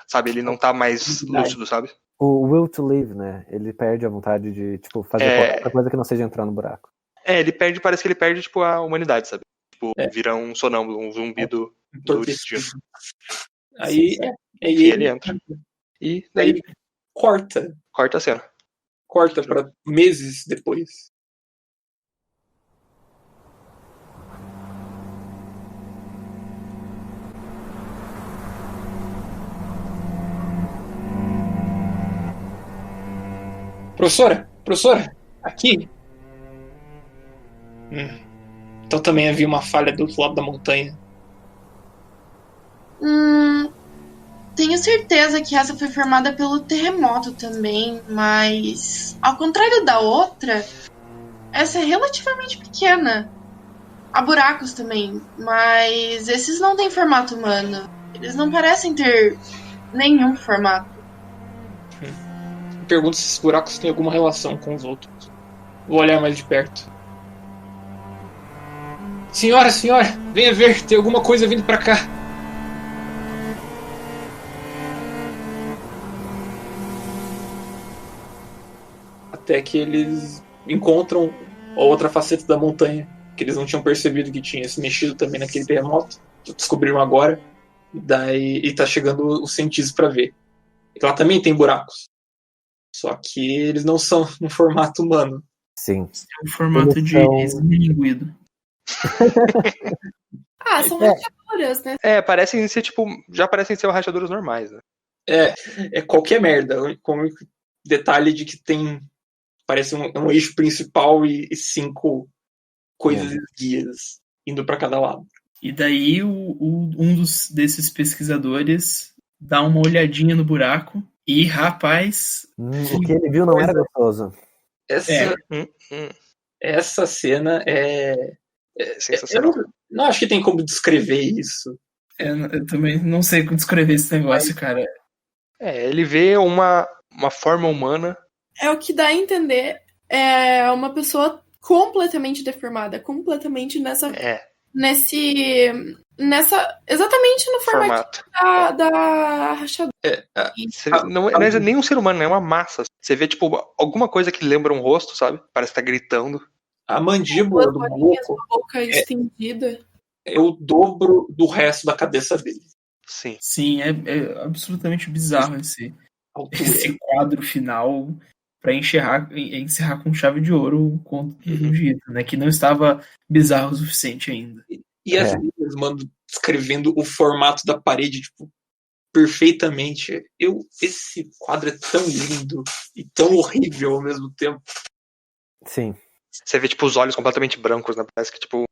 Sabe, ele não tá mais lúcido, sabe? O will to live, né? Ele perde a vontade de, tipo, fazer qualquer coisa que não seja entrar no buraco. Parece que ele perde, tipo, a humanidade, sabe? Tipo, vira um sonâmbulo, um zumbi do destino. Aí ele entra. E daí corta a cena. Corta pra meses depois. Professora, aqui. Então também havia uma falha do outro lado da montanha. Tenho certeza que essa foi formada pelo terremoto também, mas ao contrário da outra, essa é relativamente pequena. Há buracos também, mas esses não têm formato humano. Eles não parecem ter nenhum formato. Pergunto se esses buracos têm alguma relação com os outros. Vou olhar mais de perto. Senhora, venha ver, tem alguma coisa vindo pra cá. Até que eles encontram a outra faceta da montanha, que eles não tinham percebido que tinha se mexido também naquele terremoto. Descobriram agora. E tá chegando os cientistas pra ver. E lá também tem buracos. Só que eles não são no formato humano. Sim. É um formato de esmilinguido. São rachaduras, né? Parecem ser, tipo, já parecem ser rachaduras normais, né? É qualquer merda. Com o detalhe de que tem... Parece um eixo principal e 5 coisas guias indo pra cada lado. E daí desses pesquisadores dá uma olhadinha no buraco e, rapaz... o que ele viu não era gostoso. Essa cena é sensacional. Eu não acho que tem como descrever isso. Eu também não sei como descrever esse negócio, cara. Ele vê uma forma humana. É o que dá a entender. É uma pessoa completamente deformada, completamente exatamente no formato da rachadura. Não é nem um ser humano, é uma massa. Você vê, tipo, alguma coisa que lembra um rosto, sabe? Parece que tá gritando. A mandíbula do maluco, a boca estendida, é o dobro do resto da cabeça dele. Sim, é absolutamente bizarro esse quadro final para encerrar com chave de ouro o conto do Gito, né? Que não estava bizarro o suficiente ainda. E as linhas, mano, descrevendo o formato da parede, tipo, perfeitamente. Esse quadro é tão lindo e tão horrível ao mesmo tempo. Sim. Você vê, tipo, os olhos completamente brancos, né? Parece que, tipo,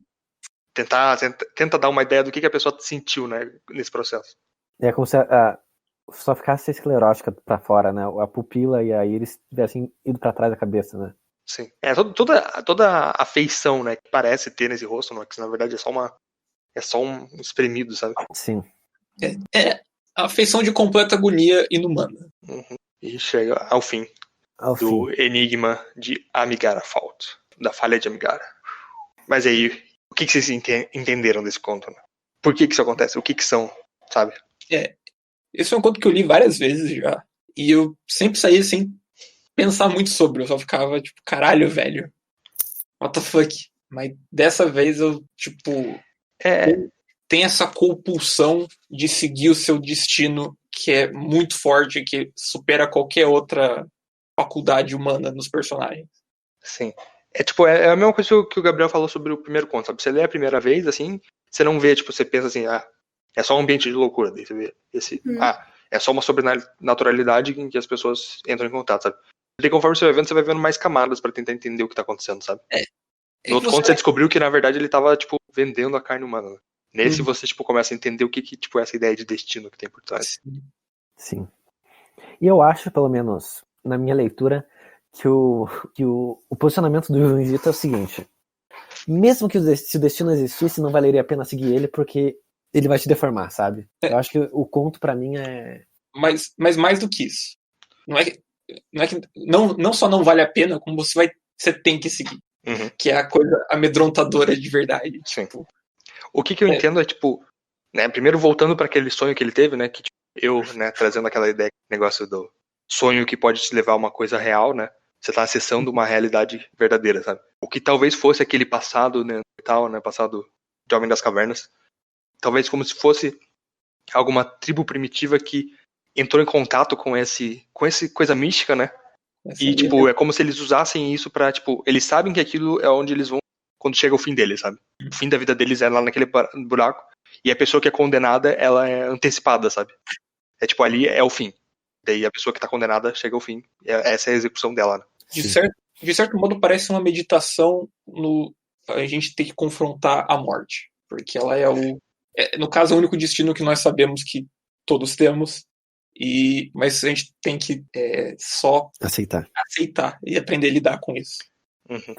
tenta dar uma ideia do que a pessoa sentiu, né, nesse processo. É como se só ficasse esclerótica pra fora, né? A pupila e a íris tivessem ido pra trás da cabeça, né? Sim. Toda a feição, né, que parece ter nesse rosto, não é que na verdade é só um espremido, sabe? Sim. É a feição de completa agonia inumana. E chega ao fim do enigma de Amigara Fault, da falha de Amigara. Mas aí, o que vocês entenderam desse conto? Né? Por que isso acontece? O que são, sabe? Esse é um conto que eu li várias vezes já. E eu sempre saía sem pensar muito sobre. Eu só ficava, tipo, caralho, velho. What the fuck? Mas dessa vez eu, tipo... Tem essa compulsão de seguir o seu destino, que é muito forte, que supera qualquer outra faculdade humana nos personagens. Sim. É a mesma coisa que o Gabriel falou sobre o primeiro conto, sabe? Você lê a primeira vez, assim, você não vê, tipo, você pensa assim, é só um ambiente de loucura. Daí você vê É só uma sobrenaturalidade em que as pessoas entram em contato, sabe? E daí, conforme você vai vendo mais camadas pra tentar entender o que tá acontecendo, sabe? No outro conto, você descobriu que, na verdade, ele tava, tipo, vendendo a carne humana. Né? Nesse, você, tipo, começa a entender o que, tipo, é essa ideia de destino que tem por trás. Sim. E eu acho, pelo menos, na minha leitura, que o posicionamento do Junjito é o seguinte. Mesmo que se o destino existisse, não valeria a pena seguir ele, porque ele vai te deformar, sabe? Eu acho que o conto, pra mim, é... Mas mais do que isso. Não só não vale a pena, como você tem que seguir. Uhum. Que é a coisa amedrontadora de verdade. Tipo, o que eu entendo é, tipo, né, primeiro voltando para aquele sonho que ele teve, né, que tipo, eu, né, trazendo aquela ideia, negócio do sonho que pode te levar a uma coisa real, né, você tá acessando uma realidade verdadeira, sabe? O que talvez fosse aquele passado, né, tal, né, passado de Homem das Cavernas, talvez como se fosse alguma tribo primitiva que entrou em contato com esse coisa mística, né? E, tipo, é como se eles usassem isso pra, tipo, eles sabem que aquilo é onde eles vão quando chega o fim deles, sabe? O fim da vida deles é lá naquele buraco, e a pessoa que é condenada, ela é antecipada, sabe? É tipo, ali é o fim. Daí a pessoa que tá condenada chega ao fim. Essa é a execução dela, né? De certo modo, parece uma meditação no a gente ter que confrontar a morte. Porque ela no caso, é o único destino que nós sabemos que todos temos. Mas a gente tem que só aceitar e aprender a lidar com isso. Uhum.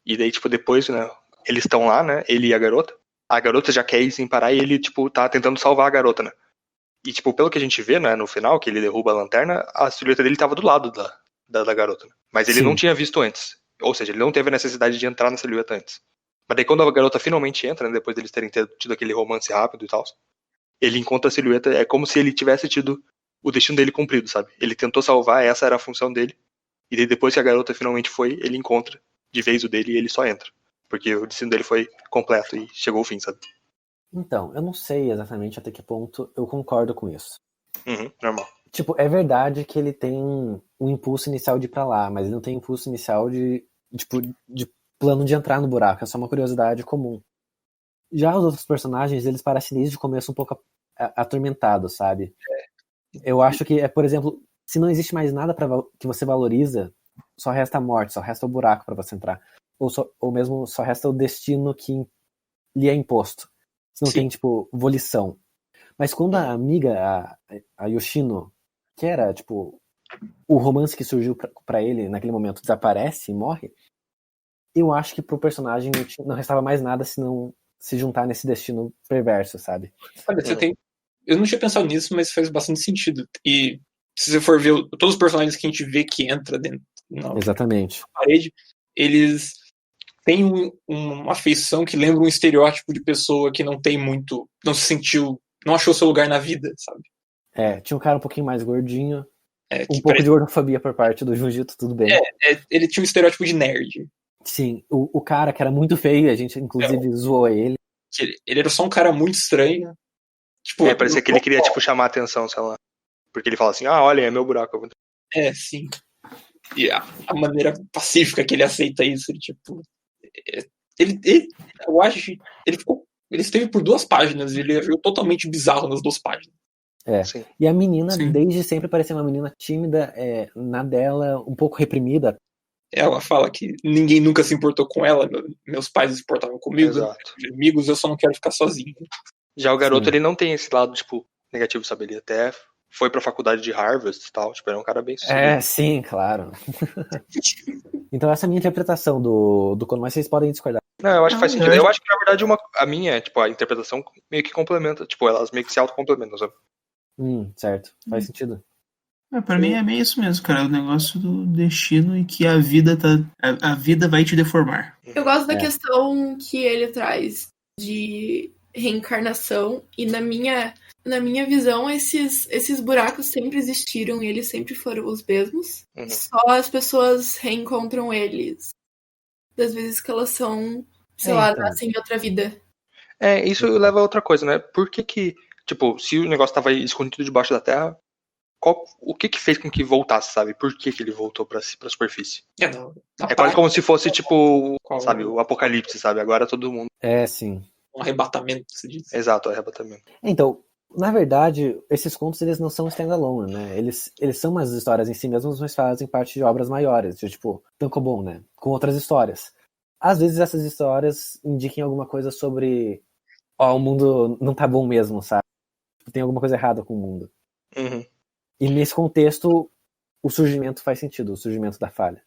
E daí, tipo, depois, né, eles estão lá, né, ele e a garota já quer ir sem parar e ele, tipo, tá tentando salvar a garota, né. E, tipo, pelo que a gente vê, né, no final, que ele derruba a lanterna, a silhueta dele tava do lado da garota, né? Mas ele não tinha visto antes. Ou seja, ele não teve a necessidade de entrar na silhueta antes. Mas daí quando a garota finalmente entra, né, depois deles terem tido aquele romance rápido e tal, ele encontra a silhueta, é como se ele tivesse tido o destino dele cumprido, sabe? Ele tentou salvar, essa era a função dele. E daí depois que a garota finalmente foi, ele encontra de vez o dele e ele só entra. Porque o destino dele foi completo e chegou ao fim, sabe? Então, eu não sei exatamente até que ponto eu concordo com isso. Uhum, normal. Tipo, é verdade que ele tem um impulso inicial de ir pra lá, mas ele não tem impulso inicial de plano de entrar no buraco, é só uma curiosidade comum. Já os outros personagens, eles parecem desde o começo um pouco atormentados, sabe? Eu acho que, por exemplo, se não existe mais nada que você valoriza, só resta a morte, só resta o buraco pra você entrar. Ou mesmo só resta o destino que lhe é imposto. Você não tem, tipo, volição. Mas quando a amiga, a Yoshino, que era, tipo, o romance que surgiu pra ele naquele momento, desaparece e morre, eu acho que pro personagem não restava mais nada senão se juntar nesse destino perverso, sabe? Olha, eu não tinha pensado nisso, mas faz bastante sentido. E se você for ver todos os personagens que a gente vê que entra dentro Exatamente. da parede, eles têm uma afeição que lembra um estereótipo de pessoa que não tem muito, não se sentiu, não achou seu lugar na vida, sabe? Tinha um cara um pouquinho mais gordinho, um pouco de gordofobia por parte do Junjito, tudo bem. Ele tinha um estereótipo de nerd. Sim, o cara que era muito feio, a gente inclusive zoou ele. Ele era só um cara muito estranho. Tipo, parecia que ele queria, tipo, chamar a atenção, sei lá. Porque ele fala assim, olha, é meu buraco. Sim. E a maneira pacífica que ele aceita isso, tipo... eu acho que ele esteve por 2 páginas e ele viu totalmente bizarro nas 2 páginas. Sim. E a menina, desde sempre, parecia uma menina tímida, na dela, um pouco reprimida. Ela fala que ninguém nunca se importou com ela, meus pais se importavam comigo, amigos, eu só não quero ficar sozinho. Já o garoto, ele não tem esse lado, tipo, negativo, sabe? Ele até foi pra faculdade de Harvard e tal, tipo, era um cara bem sucedido. Sim, claro. Então essa é a minha interpretação do Kono, mas vocês podem discordar. Não, eu acho que faz sentido. Eu acho que, na verdade, a minha, tipo, a interpretação meio que complementa, tipo, elas meio que se autocomplementam, sabe? Certo, faz sentido. Pra mim é meio isso mesmo, cara, o negócio do destino e que a vida vai te deformar. Eu gosto da questão que ele traz de reencarnação, e na minha visão esses buracos sempre existiram e eles sempre foram os mesmos. Só as pessoas reencontram eles das vezes que elas são, sei lá, nascem em outra vida. Isso leva a outra coisa, né? Por que tipo, se o negócio tava escondido debaixo da terra, o que fez com que voltasse, sabe? Por que ele voltou pra superfície? Quase como se fosse, tipo, sabe, o apocalipse, sabe? Agora todo mundo... Sim. Um arrebatamento, se diz. Exato, arrebatamento. Então, Na verdade, esses contos eles não são standalone, né? Eles são umas histórias em si mesmos, mas fazem parte de obras maiores, tipo Tankobon, né? Com outras histórias. Às vezes essas histórias indiquem alguma coisa sobre o mundo não tá bom mesmo, sabe? Tem alguma coisa errada com o mundo. Uhum. E nesse contexto, o surgimento faz sentido, o surgimento da falha.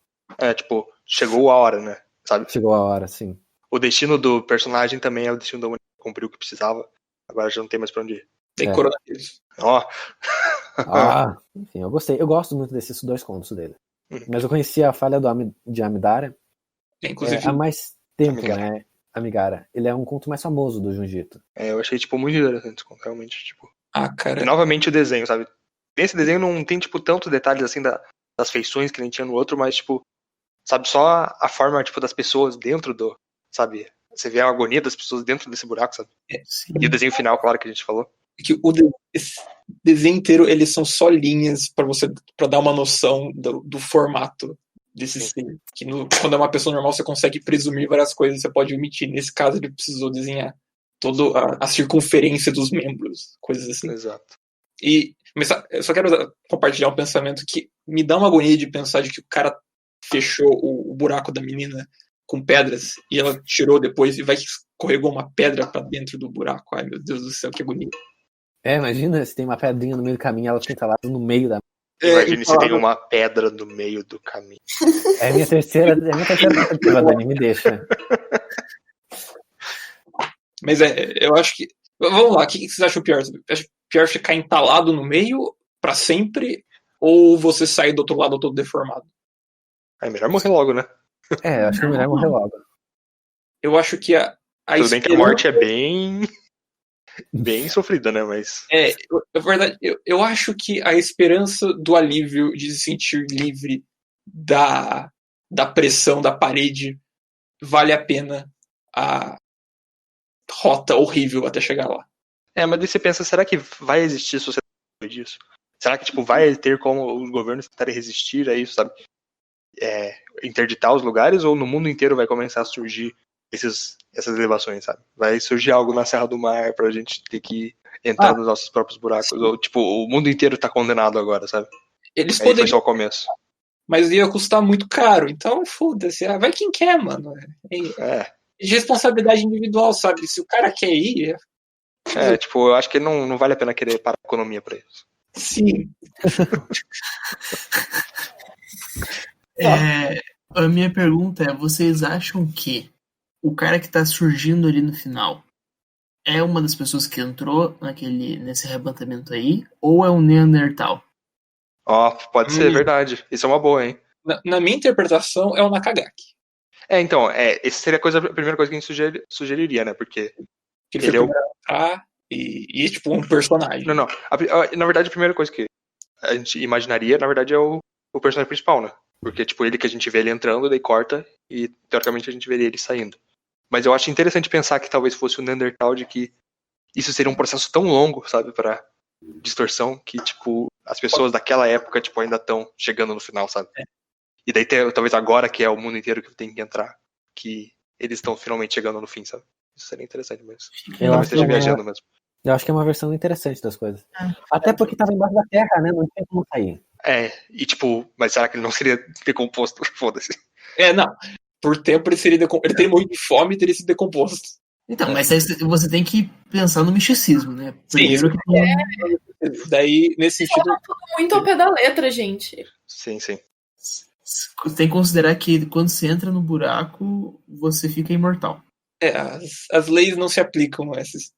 Tipo, chegou a hora, né? Sabe? Chegou a hora, sim. O destino do personagem também é o destino da humanidade. Cumpriu o que precisava. Agora já não tem mais pra onde ir. Tem coronavírus. Ó. Enfim, eu gostei. Eu gosto muito desses 2 contos dele. Uhum. Mas eu conheci a falha de Amidara Inclusive, há mais tempo, Amigara. né? Amigara. Ele é um conto mais famoso do Junji Ito. Eu achei, tipo, muito interessante esse conto, realmente, tipo. cara. E novamente o desenho, sabe? Nesse desenho não tem, tipo, tantos detalhes, assim, das feições que nem tinha no outro, mas, tipo, sabe, só a forma, tipo, das pessoas dentro do, sabe? Você vê a agonia das pessoas dentro desse buraco, sabe? Sim. E o desenho final, claro, que a gente falou. Que esse desenho inteiro, eles são só linhas para dar uma noção do formato desse ser. Que quando é uma pessoa normal, você consegue presumir várias coisas, você pode omitir. Nesse caso, ele precisou desenhar toda a circunferência dos membros, coisas assim. Exato. Mas eu só quero compartilhar um pensamento que me dá uma agonia de pensar de que o cara fechou o buraco da menina com pedras e ela tirou depois e vai que escorregou uma pedra pra dentro do buraco. Ai, meu Deus do céu, que agonia. Imagina se tem uma pedrinha no meio do caminho, ela fica lá no meio da... Imagine se tem uma pedra no meio do caminho. É a minha terceira tentativa, Dani, me deixa. Mas eu acho que... Vamos lá, o que vocês acham pior? Acho pior ficar entalado no meio pra sempre ou você sair do outro lado todo deformado? É melhor morrer logo, né? Acho que é melhor morrer logo. Eu acho que Tudo bem que a morte é bem sofrida, né? Mas. Na verdade, eu acho que a esperança do alívio de se sentir livre da pressão da parede vale a pena a rota horrível até chegar lá. Mas daí você pensa, será que vai existir sociedade disso? Será que, tipo, vai ter como os governos tentarem resistir a isso, sabe? Interditar os lugares, ou no mundo inteiro vai começar a surgir essas elevações, sabe? Vai surgir algo na Serra do Mar pra gente ter que entrar nos nossos próprios buracos. Sim. Ou, tipo, o mundo inteiro tá condenado agora, sabe? Eles poderiam... Foi só o começo. Mas ia custar muito caro, então foda-se. Vai quem quer, mano. De responsabilidade individual, sabe? Se o cara quer ir... tipo, eu acho que não vale a pena querer parar a economia pra isso. Sim. A minha pergunta é, vocês acham que o cara que tá surgindo ali no final é uma das pessoas que entrou nesse arrebatamento aí, ou é um Neandertal? Pode ser, verdade. Isso é uma boa, hein? Na minha interpretação, é o Nakagaki. Então, essa seria a primeira coisa que a gente sugeriria, né? Porque ele é e tipo um personagem. Não. Na verdade, a primeira coisa que a gente imaginaria, na verdade, é o personagem principal, né? Porque, tipo, ele que a gente vê ele entrando, daí corta, e teoricamente a gente veria ele saindo. Mas eu acho interessante pensar que talvez fosse o Neandertal, de que isso seria um processo tão longo, sabe, pra distorção, que, tipo, as pessoas daquela época, tipo, ainda estão chegando no final, sabe? E daí, talvez agora, que é o mundo inteiro que tem que entrar, que eles estão finalmente chegando no fim, sabe? Isso seria interessante, mas talvez esteja viajando mesmo. Eu acho que é uma versão interessante das coisas. Até porque tava embaixo da terra, né? Não tinha como sair. E tipo, mas será que ele não seria decomposto? Foda-se. Não. Por tempo ele seria decomposto. Ele teria morrido de fome e teria sido decomposto. Então, mas aí você tem que pensar no misticismo, né? Primeiro que daí, nesse sentido... É tudo muito ao pé da letra, gente. Sim. Você tem que considerar que quando você entra no buraco, você fica imortal. As leis não se aplicam,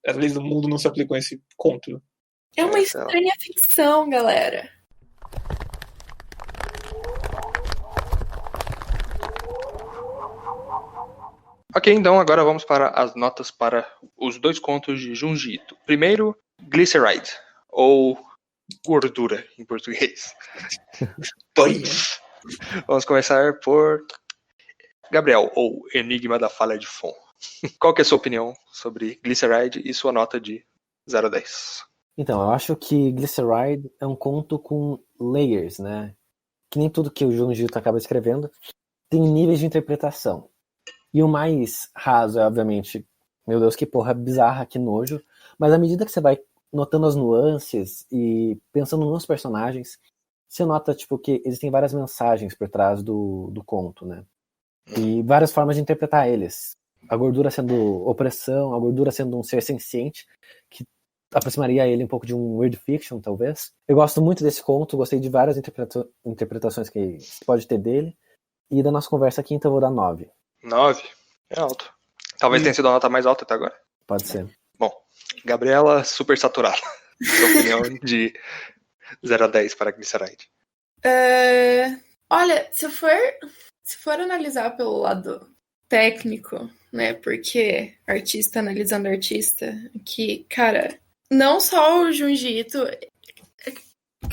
as leis do mundo não se aplicam a esse conto. É uma estranha ficção, galera. Ok, então agora vamos para as notas para os 2 contos de Junji Ito. Primeiro, Glyceride, ou gordura em português. Vamos começar por Gabriel, ou Enigma da Falha de Fon. Qual que é a sua opinião sobre Glyceride e sua nota de 0 a 10? Então, eu acho que Glyceride é um conto com layers, né? Que nem tudo que o Junji Ito acaba escrevendo tem níveis de interpretação. E o mais raso é, obviamente, meu Deus, que porra bizarra, que nojo. Mas à medida que você vai notando as nuances e pensando nos personagens, você nota, tipo, que existem várias mensagens por trás do conto, né? E várias formas de interpretar eles. A gordura sendo opressão, a gordura sendo um ser senciente, que aproximaria ele um pouco de um weird fiction, talvez. Eu gosto muito desse conto, gostei de várias interpretações que se pode ter dele. E da nossa conversa aqui, então eu vou dar 9. 9? É alto. Talvez tenha sido a nota mais alta até agora. Pode ser. Bom, Gabriela, super saturada. Sua opinião de 0 a 10 para Glyceride. Olha, se for analisar pelo lado técnico, né? Porque artista analisando artista, que, cara, não só o Junji Ito,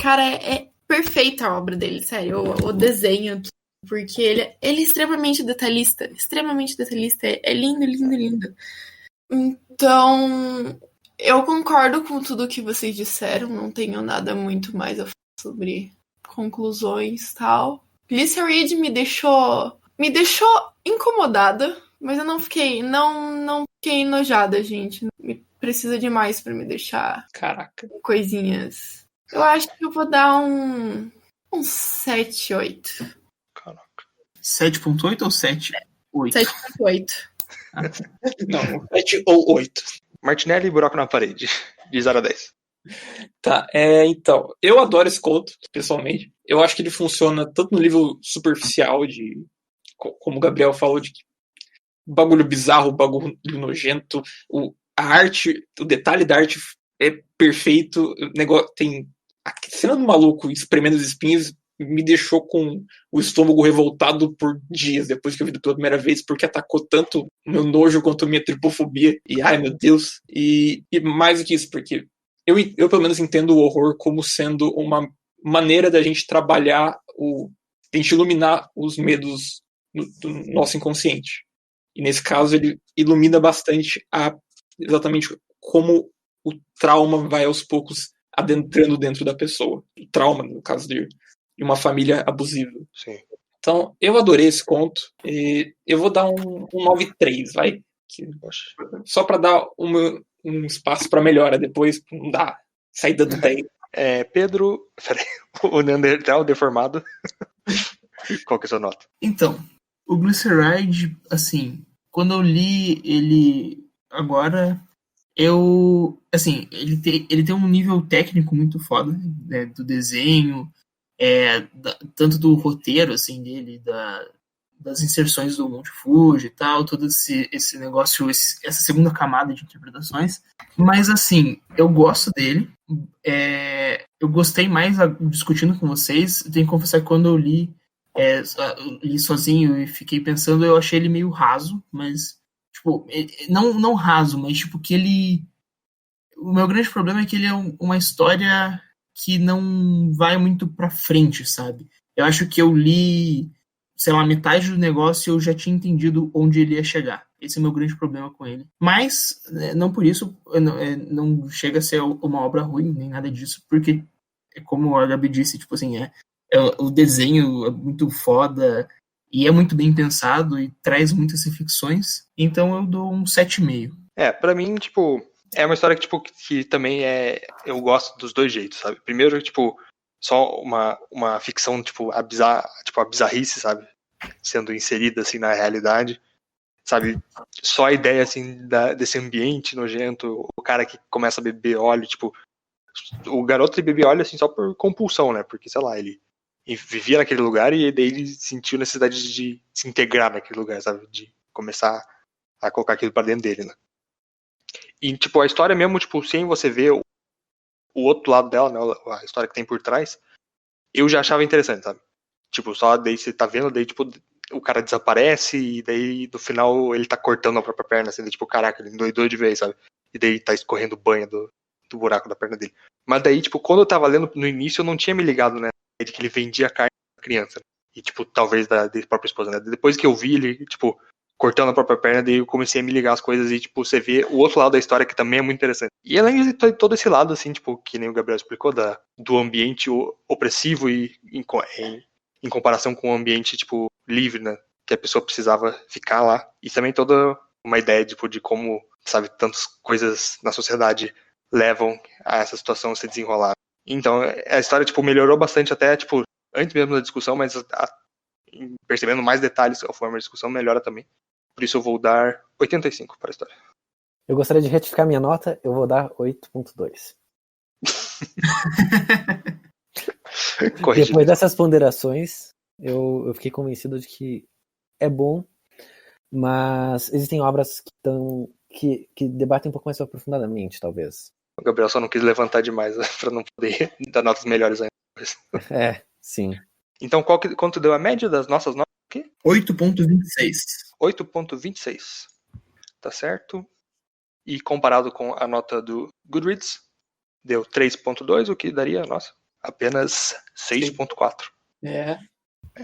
cara, é perfeita a obra dele, sério, o desenho, porque ele é extremamente detalhista, é lindo, lindo, lindo. Então, eu concordo com tudo que vocês disseram, não tenho nada muito mais a falar sobre conclusões e tal. Glyceride me deixou incomodada, mas eu não fiquei enojada, gente. Precisa de mais pra me deixar Caraca. coisinhas. Eu acho que eu vou dar um 7, 8. Caraca. 7.8 ou 7? 8. 7.8. Não, 7 ou 8. Martinelli e buraco na parede. De 0 a 10. Tá, então, eu adoro esse conto, pessoalmente. Eu acho que ele funciona tanto no nível superficial de, como o Gabriel falou, de bagulho bizarro, bagulho nojento, a arte, o detalhe da arte é perfeito, o negócio tem a cena do maluco espremendo os espinhos me deixou com o estômago revoltado por dias depois que eu vi pela primeira vez, porque atacou tanto o meu nojo quanto a minha tripofobia. E ai meu Deus. E mais do que isso, porque eu pelo menos entendo o horror como sendo uma maneira da gente trabalhar a gente iluminar os medos do nosso inconsciente. E nesse caso ele ilumina bastante exatamente como o trauma vai aos poucos adentrando dentro da pessoa. O trauma, no caso de uma família abusiva. Sim. Então, eu adorei esse conto. E eu vou dar um 9.3, vai? Só para dar um espaço para melhora depois, não dá saída do 10. Pedro, peraí, o Neandertal deformado. Qual que é a sua nota? Então, o Glyceride, assim, quando eu li ele agora, ele tem um nível técnico muito foda, né, do desenho, tanto do roteiro, assim, dele, das inserções do Monte Fuji e tal, todo esse negócio, essa segunda camada de interpretações. Mas, assim, eu gosto dele. Eu gostei mais discutindo com vocês. Eu tenho que confessar que quando eu li sozinho e fiquei pensando, eu achei ele meio raso, mas, tipo, não raso, mas, tipo, que ele... O meu grande problema é que ele é uma história que não vai muito pra frente, sabe? Eu acho que eu li, sei lá, metade do negócio e eu já tinha entendido onde ele ia chegar. Esse é o meu grande problema com ele. Mas, não por isso, não chega a ser uma obra ruim, nem nada disso, porque, como a Gabi disse, tipo assim, o desenho é muito foda e é muito bem pensado e traz muitas reflexões. Então eu dou um 7,5. Pra mim, tipo... É uma história que também eu gosto dos dois jeitos, sabe? Primeiro, tipo, só uma ficção, tipo, a bizarrice, sabe? Sendo inserida, assim, na realidade, sabe? Só a ideia, assim, desse ambiente nojento, o cara que começa a beber óleo, tipo... O garoto bebe óleo, assim, só por compulsão, né? Porque, sei lá, ele vivia naquele lugar e daí ele sentiu necessidade de se integrar naquele lugar, sabe? De começar a colocar aquilo pra dentro dele, né? E, tipo, a história mesmo, tipo, sem você ver o outro lado dela, né, a história que tem por trás, eu já achava interessante, sabe? Tipo, só daí você tá vendo, daí, tipo, o cara desaparece e daí, no final, ele tá cortando a própria perna, assim, daí, tipo, caraca, ele endoidou de vez, sabe? E daí tá escorrendo banha do buraco da perna dele. Mas daí, tipo, quando eu tava lendo no início, eu não tinha me ligado, né, de que ele vendia carne pra criança. E, tipo, talvez da própria esposa, né? Depois que eu vi ele, tipo... cortando a própria perna, daí eu comecei a me ligar as coisas e, tipo, você vê o outro lado da história que também é muito interessante. E além de todo esse lado, assim, tipo, que nem o Gabriel explicou, do ambiente opressivo e em comparação com o ambiente, tipo, livre, né, que a pessoa precisava ficar lá. E também toda uma ideia, tipo, de como, sabe, tantas coisas na sociedade levam a essa situação se desenrolar. Então, a história, tipo, melhorou bastante até, tipo, antes mesmo da discussão, mas percebendo mais detalhes conforme a discussão, melhora também. Por isso eu vou dar 85 para a história. Eu gostaria de retificar minha nota, eu vou dar 8.2. Depois dessas ponderações, eu fiquei convencido de que é bom, mas existem obras que debatem um pouco mais aprofundadamente, talvez. O Gabriel só não quis levantar demais para não poder dar notas melhores ainda. Sim. Então, quanto deu a média das nossas notas aqui? 8.26. 8.26. Tá certo? E comparado com a nota do Goodreads, deu 3.2, o que daria, apenas 6.4.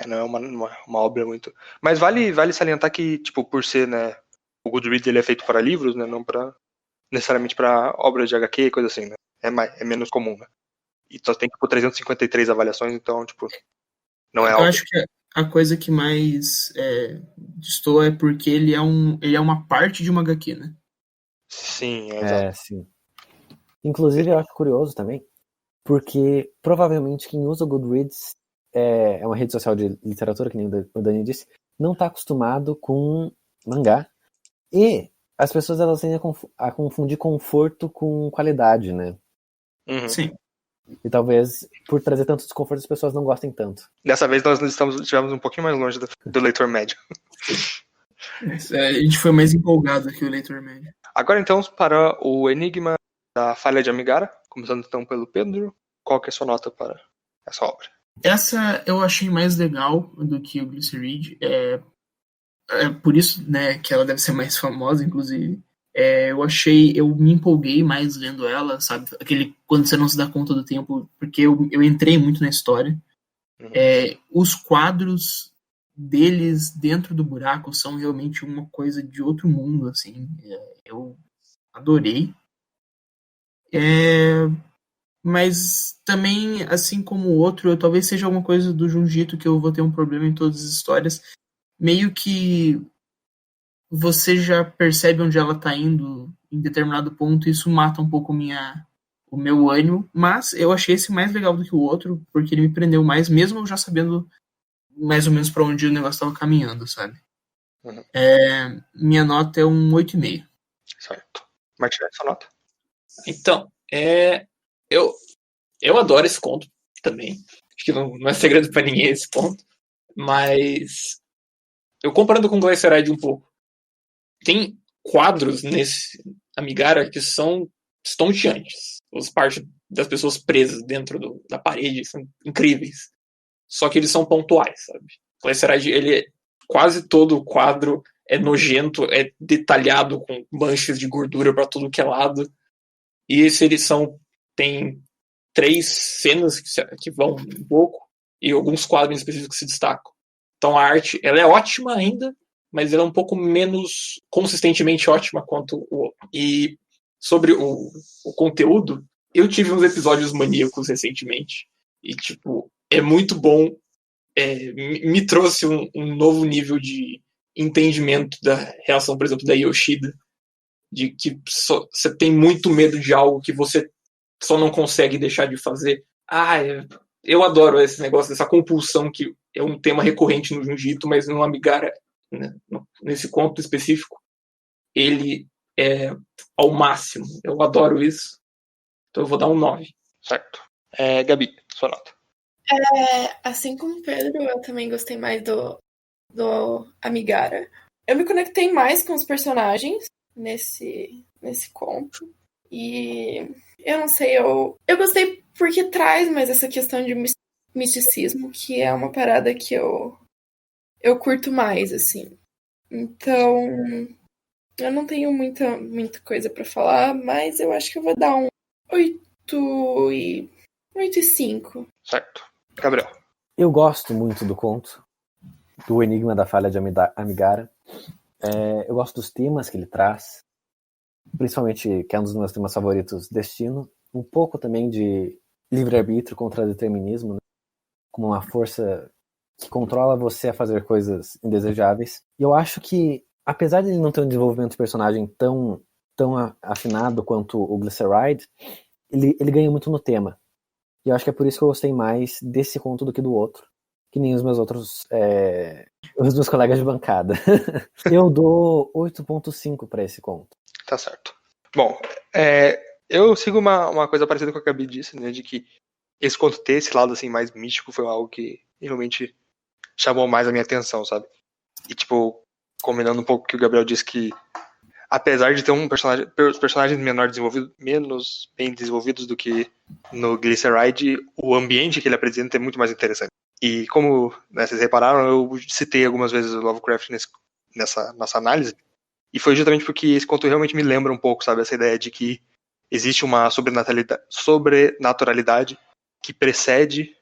Não é uma obra muito... Mas vale salientar que, tipo, por ser, né, o Goodreads ele é feito para livros, né, não necessariamente para obras de HQ e coisa assim, né? É menos comum, né? E só tem, tipo, 353 avaliações, então, tipo, não é Eu algo... acho que a coisa que mais destoa é porque ele é uma parte de uma HQ, né? Sim, exato. Sim. Inclusive, eu acho curioso também, porque provavelmente quem usa o Goodreads é uma rede social de literatura, que nem o Dani disse, não está acostumado com mangá. E as pessoas elas tendem a confundir conforto com qualidade, né? Uhum. Sim. E talvez, por trazer tanto desconforto, as pessoas não gostem tanto. Dessa vez nós estivemos um pouquinho mais longe do leitor médio. A gente foi mais empolgado que o leitor médio. Agora então para o Enigma da Falha de Amigara, começando então pelo Pedro. Qual que é a sua nota para essa obra? Essa eu achei mais legal do que o Glyceride. É por isso, né, que ela deve ser mais famosa, inclusive. Eu me empolguei mais lendo ela, sabe? Quando você não se dá conta do tempo, porque eu entrei muito na história. Uhum. Os quadros deles dentro do buraco são realmente uma coisa de outro mundo, assim. Eu adorei. Mas também, assim como o outro, talvez seja alguma coisa do Junji Ito que eu vou ter um problema em todas as histórias. Meio que você já percebe onde ela tá indo em determinado ponto, e isso mata um pouco o meu ânimo, mas eu achei esse mais legal do que o outro, porque ele me prendeu mais, mesmo eu já sabendo mais ou menos pra onde o negócio tava caminhando, sabe? Uhum. Minha nota é um 8,5. Certo. Martinez, sua nota? Então, eu adoro esse conto também. Acho que não é segredo pra ninguém esse ponto. Mas eu comparando com o Glyceride um pouco, tem quadros nesse Amigara que são estonteantes. As partes das pessoas presas dentro da parede são incríveis. Só que eles são pontuais, sabe? O Glyceride, quase todo o quadro é nojento, é detalhado com manchas de gordura pra tudo que é lado. E tem 3 cenas que vão um pouco e alguns quadros específicos que se destacam. Então a arte, ela é ótima ainda, mas ela é um pouco menos consistentemente ótima quanto o outro. E sobre o conteúdo, eu tive uns episódios maníacos recentemente. E, tipo, é muito bom. Me trouxe um novo nível de entendimento da reação, por exemplo, da Yoshida. De que você tem muito medo de algo que você só não consegue deixar de fazer. Eu adoro esse negócio, essa compulsão que é um tema recorrente no Junji Ito, mas no Amigara, né, nesse conto específico, ele é ao máximo. Eu adoro isso. Então eu vou dar um 9. Certo. Gabi, sua nota. Assim como o Pedro, eu também gostei mais do Amigara. Eu me conectei mais com os personagens nesse conto. E eu não sei, eu gostei porque traz mais essa questão de misticismo, que é uma parada que eu curto mais, assim. Então, eu não tenho muita coisa pra falar, mas eu acho que eu vou dar um 8,5. Certo. Gabriel. Eu gosto muito do conto, do Enigma da Falha de Amigara. Eu gosto dos temas que ele traz, principalmente, que é um dos meus temas favoritos, destino. Um pouco também de livre-arbítrio contra determinismo, né? Como uma força que controla você a fazer coisas indesejáveis. E eu acho que, apesar de ele não ter um desenvolvimento de personagem tão tão afinado quanto o Glyceride, ele ganha muito no tema. E eu acho que é por isso que eu gostei mais desse conto do que do outro. Que nem os meus outros... os meus colegas de bancada. Eu dou 8.5 pra esse conto. Tá certo. Bom, eu sigo uma coisa parecida com o que a Gabi disse, né? De que esse conto ter esse lado assim, mais místico foi algo que realmente chamou mais a minha atenção, sabe? E tipo, combinando um pouco com o que o Gabriel disse, que apesar de ter os personagens menos bem desenvolvidos do que no Glyceride, o ambiente que ele apresenta é muito mais interessante. E como vocês repararam, eu citei algumas vezes o Lovecraft nessa nossa análise, e foi justamente porque esse conto realmente me lembra um pouco, sabe, essa ideia de que existe uma sobrenaturalidade que precede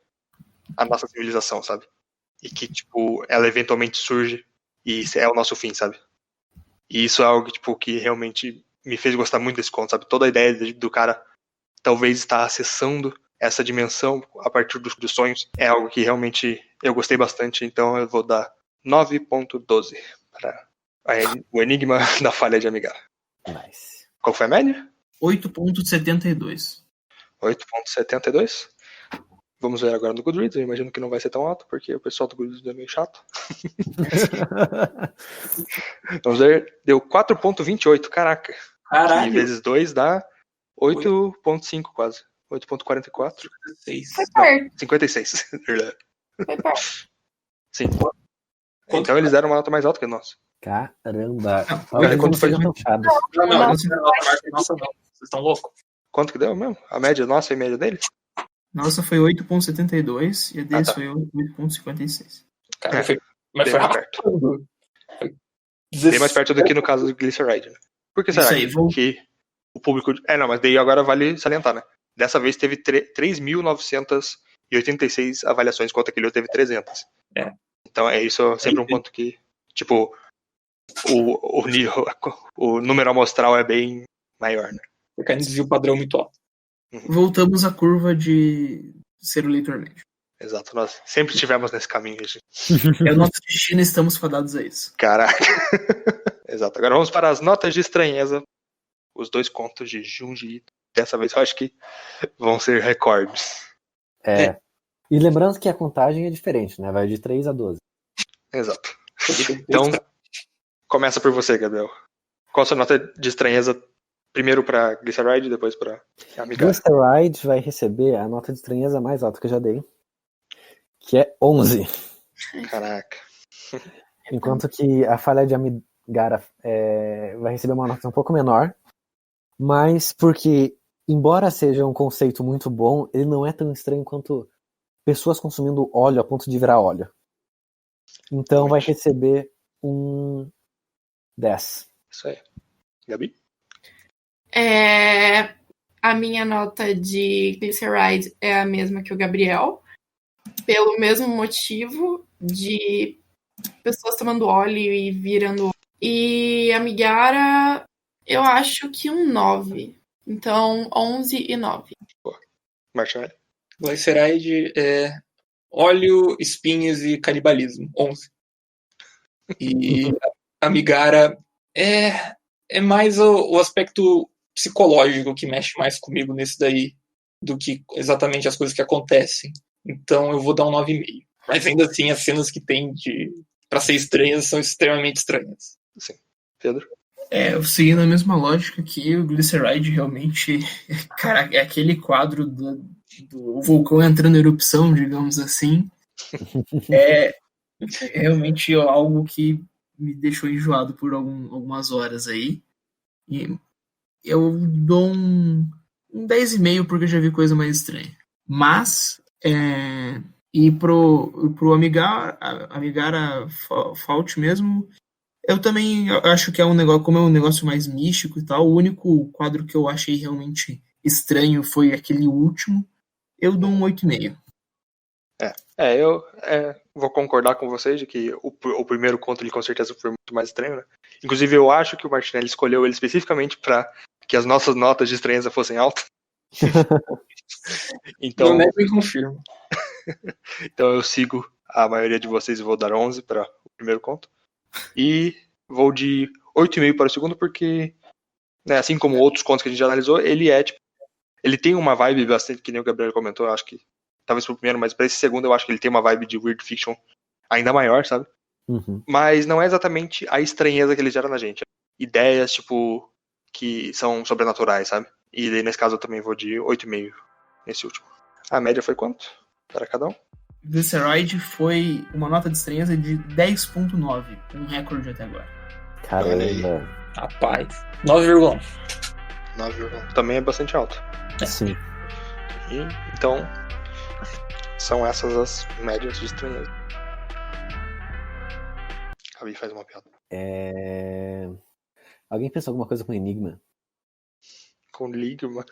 a nossa civilização, sabe? E que, tipo, ela eventualmente surge e é o nosso fim, sabe? E isso é algo tipo, que realmente me fez gostar muito desse conto, sabe? Toda a ideia do cara talvez estar acessando essa dimensão a partir dos sonhos é algo que realmente eu gostei bastante, então eu vou dar 9.12 para o Enigma da Falha de Amigara. Nice. Qual foi a média? 8.72. 8.72. Vamos ver agora no Goodreads, eu imagino que não vai ser tão alto, porque o pessoal do Goodreads é meio chato. Vamos ver, deu 4.28, caraca. Caralho. Que vezes 2 dá 8.5 quase. 8.44. Foi perto. 56. Foi perto. Sim. Então eles deram uma nota mais alta que a nossa. Caramba. Quanto foi? Não, Nossa, nossa, não. Vocês estão loucos? Quanto que deu mesmo? A média nossa e a média deles? Nossa foi 8.72 e a deles tá. foi 8.56. Cara, Bem foi mais perto. rápido. Bem mais perto do que no caso do Glyceride, né? Por que será Isso aí, que o público... não, mas daí agora vale salientar, né? Dessa vez teve 3.986 avaliações, enquanto aquele outro teve 300. É. Então é isso sempre um ponto que, tipo, o número amostral é bem maior, né? Porque um desvio padrão muito alto. Voltamos à curva de ser o leitor médio. Exato, nós sempre estivemos nesse caminho, gente. É o nosso destino e estamos fadados a isso. Caraca. Exato. Agora vamos para as notas de estranheza. Os 2 contos de Junji. Dessa vez eu acho que vão ser recordes. E lembrando que a contagem é diferente, né? Vai de 3 a 12. Exato. Então, começa por você, Gabriel. Qual a sua nota de estranheza? Primeiro para Glyceride, depois para Amigara. Glyceride vai receber a nota de estranheza mais alta que eu já dei, que é 11. Caraca. Enquanto que a Falha de Amigara vai receber uma nota um pouco menor, mas porque, embora seja um conceito muito bom, ele não é tão estranho quanto pessoas consumindo óleo a ponto de virar óleo. Então vai receber um 10. Isso aí. Gabi? A minha nota de Glyceride é a mesma que o Gabriel, pelo mesmo motivo de pessoas tomando óleo e virando. E a Amigara, eu acho que um 9. Então, 11 e 9. Martinelli? Glyceride é óleo, espinhos e canibalismo. 11. E a Amigara é mais o aspecto psicológico que mexe mais comigo nesse daí do que exatamente as coisas que acontecem. Então eu vou dar um 9,5. Mas ainda assim, as cenas que tem pra ser estranhas são extremamente estranhas. Sim. Pedro? Seguindo a mesma lógica que o Glyceride realmente... Cara, é aquele quadro do vulcão entrando em erupção, digamos assim. É realmente algo que me deixou enjoado por algumas horas aí. E eu dou um 10,5 porque eu já vi coisa mais estranha. Mas, e pro Amigara Fault mesmo, eu também acho que é um negócio, como é um negócio mais místico e tal, o único quadro que eu achei realmente estranho foi aquele último. Eu dou um 8,5. Eu vou concordar com vocês de que o primeiro conto ele com certeza foi muito mais estranho, né? Inclusive eu acho que o Martinelli escolheu ele especificamente para que as nossas notas de estranheza fossem altas. Então, Eu nego e confirmo. Então eu sigo a maioria de vocês e vou dar 11 para o primeiro conto. E vou de 8,5 para o segundo porque né, assim como outros contos que a gente já analisou, ele é, tipo, ele tem uma vibe bastante, que nem o Gabriel comentou, eu acho que, talvez pro primeiro, mas pra esse segundo eu acho que ele tem uma vibe de weird fiction ainda maior, sabe? Uhum. Mas não é exatamente a estranheza que ele gera na gente. Ideias, tipo, que são sobrenaturais, sabe? E daí, nesse caso, eu também vou de 8,5 nesse último. A média foi quanto para cada um? Visceroid foi uma nota de estranheza de 10.9, um recorde até agora. Caramba. Rapaz. 9,1. 9,1. Também é bastante alto. Sim. E, então, são essas as médias de estranheza. Gabi faz uma piada. Alguém pensa alguma coisa com Enigma? Com Ligma.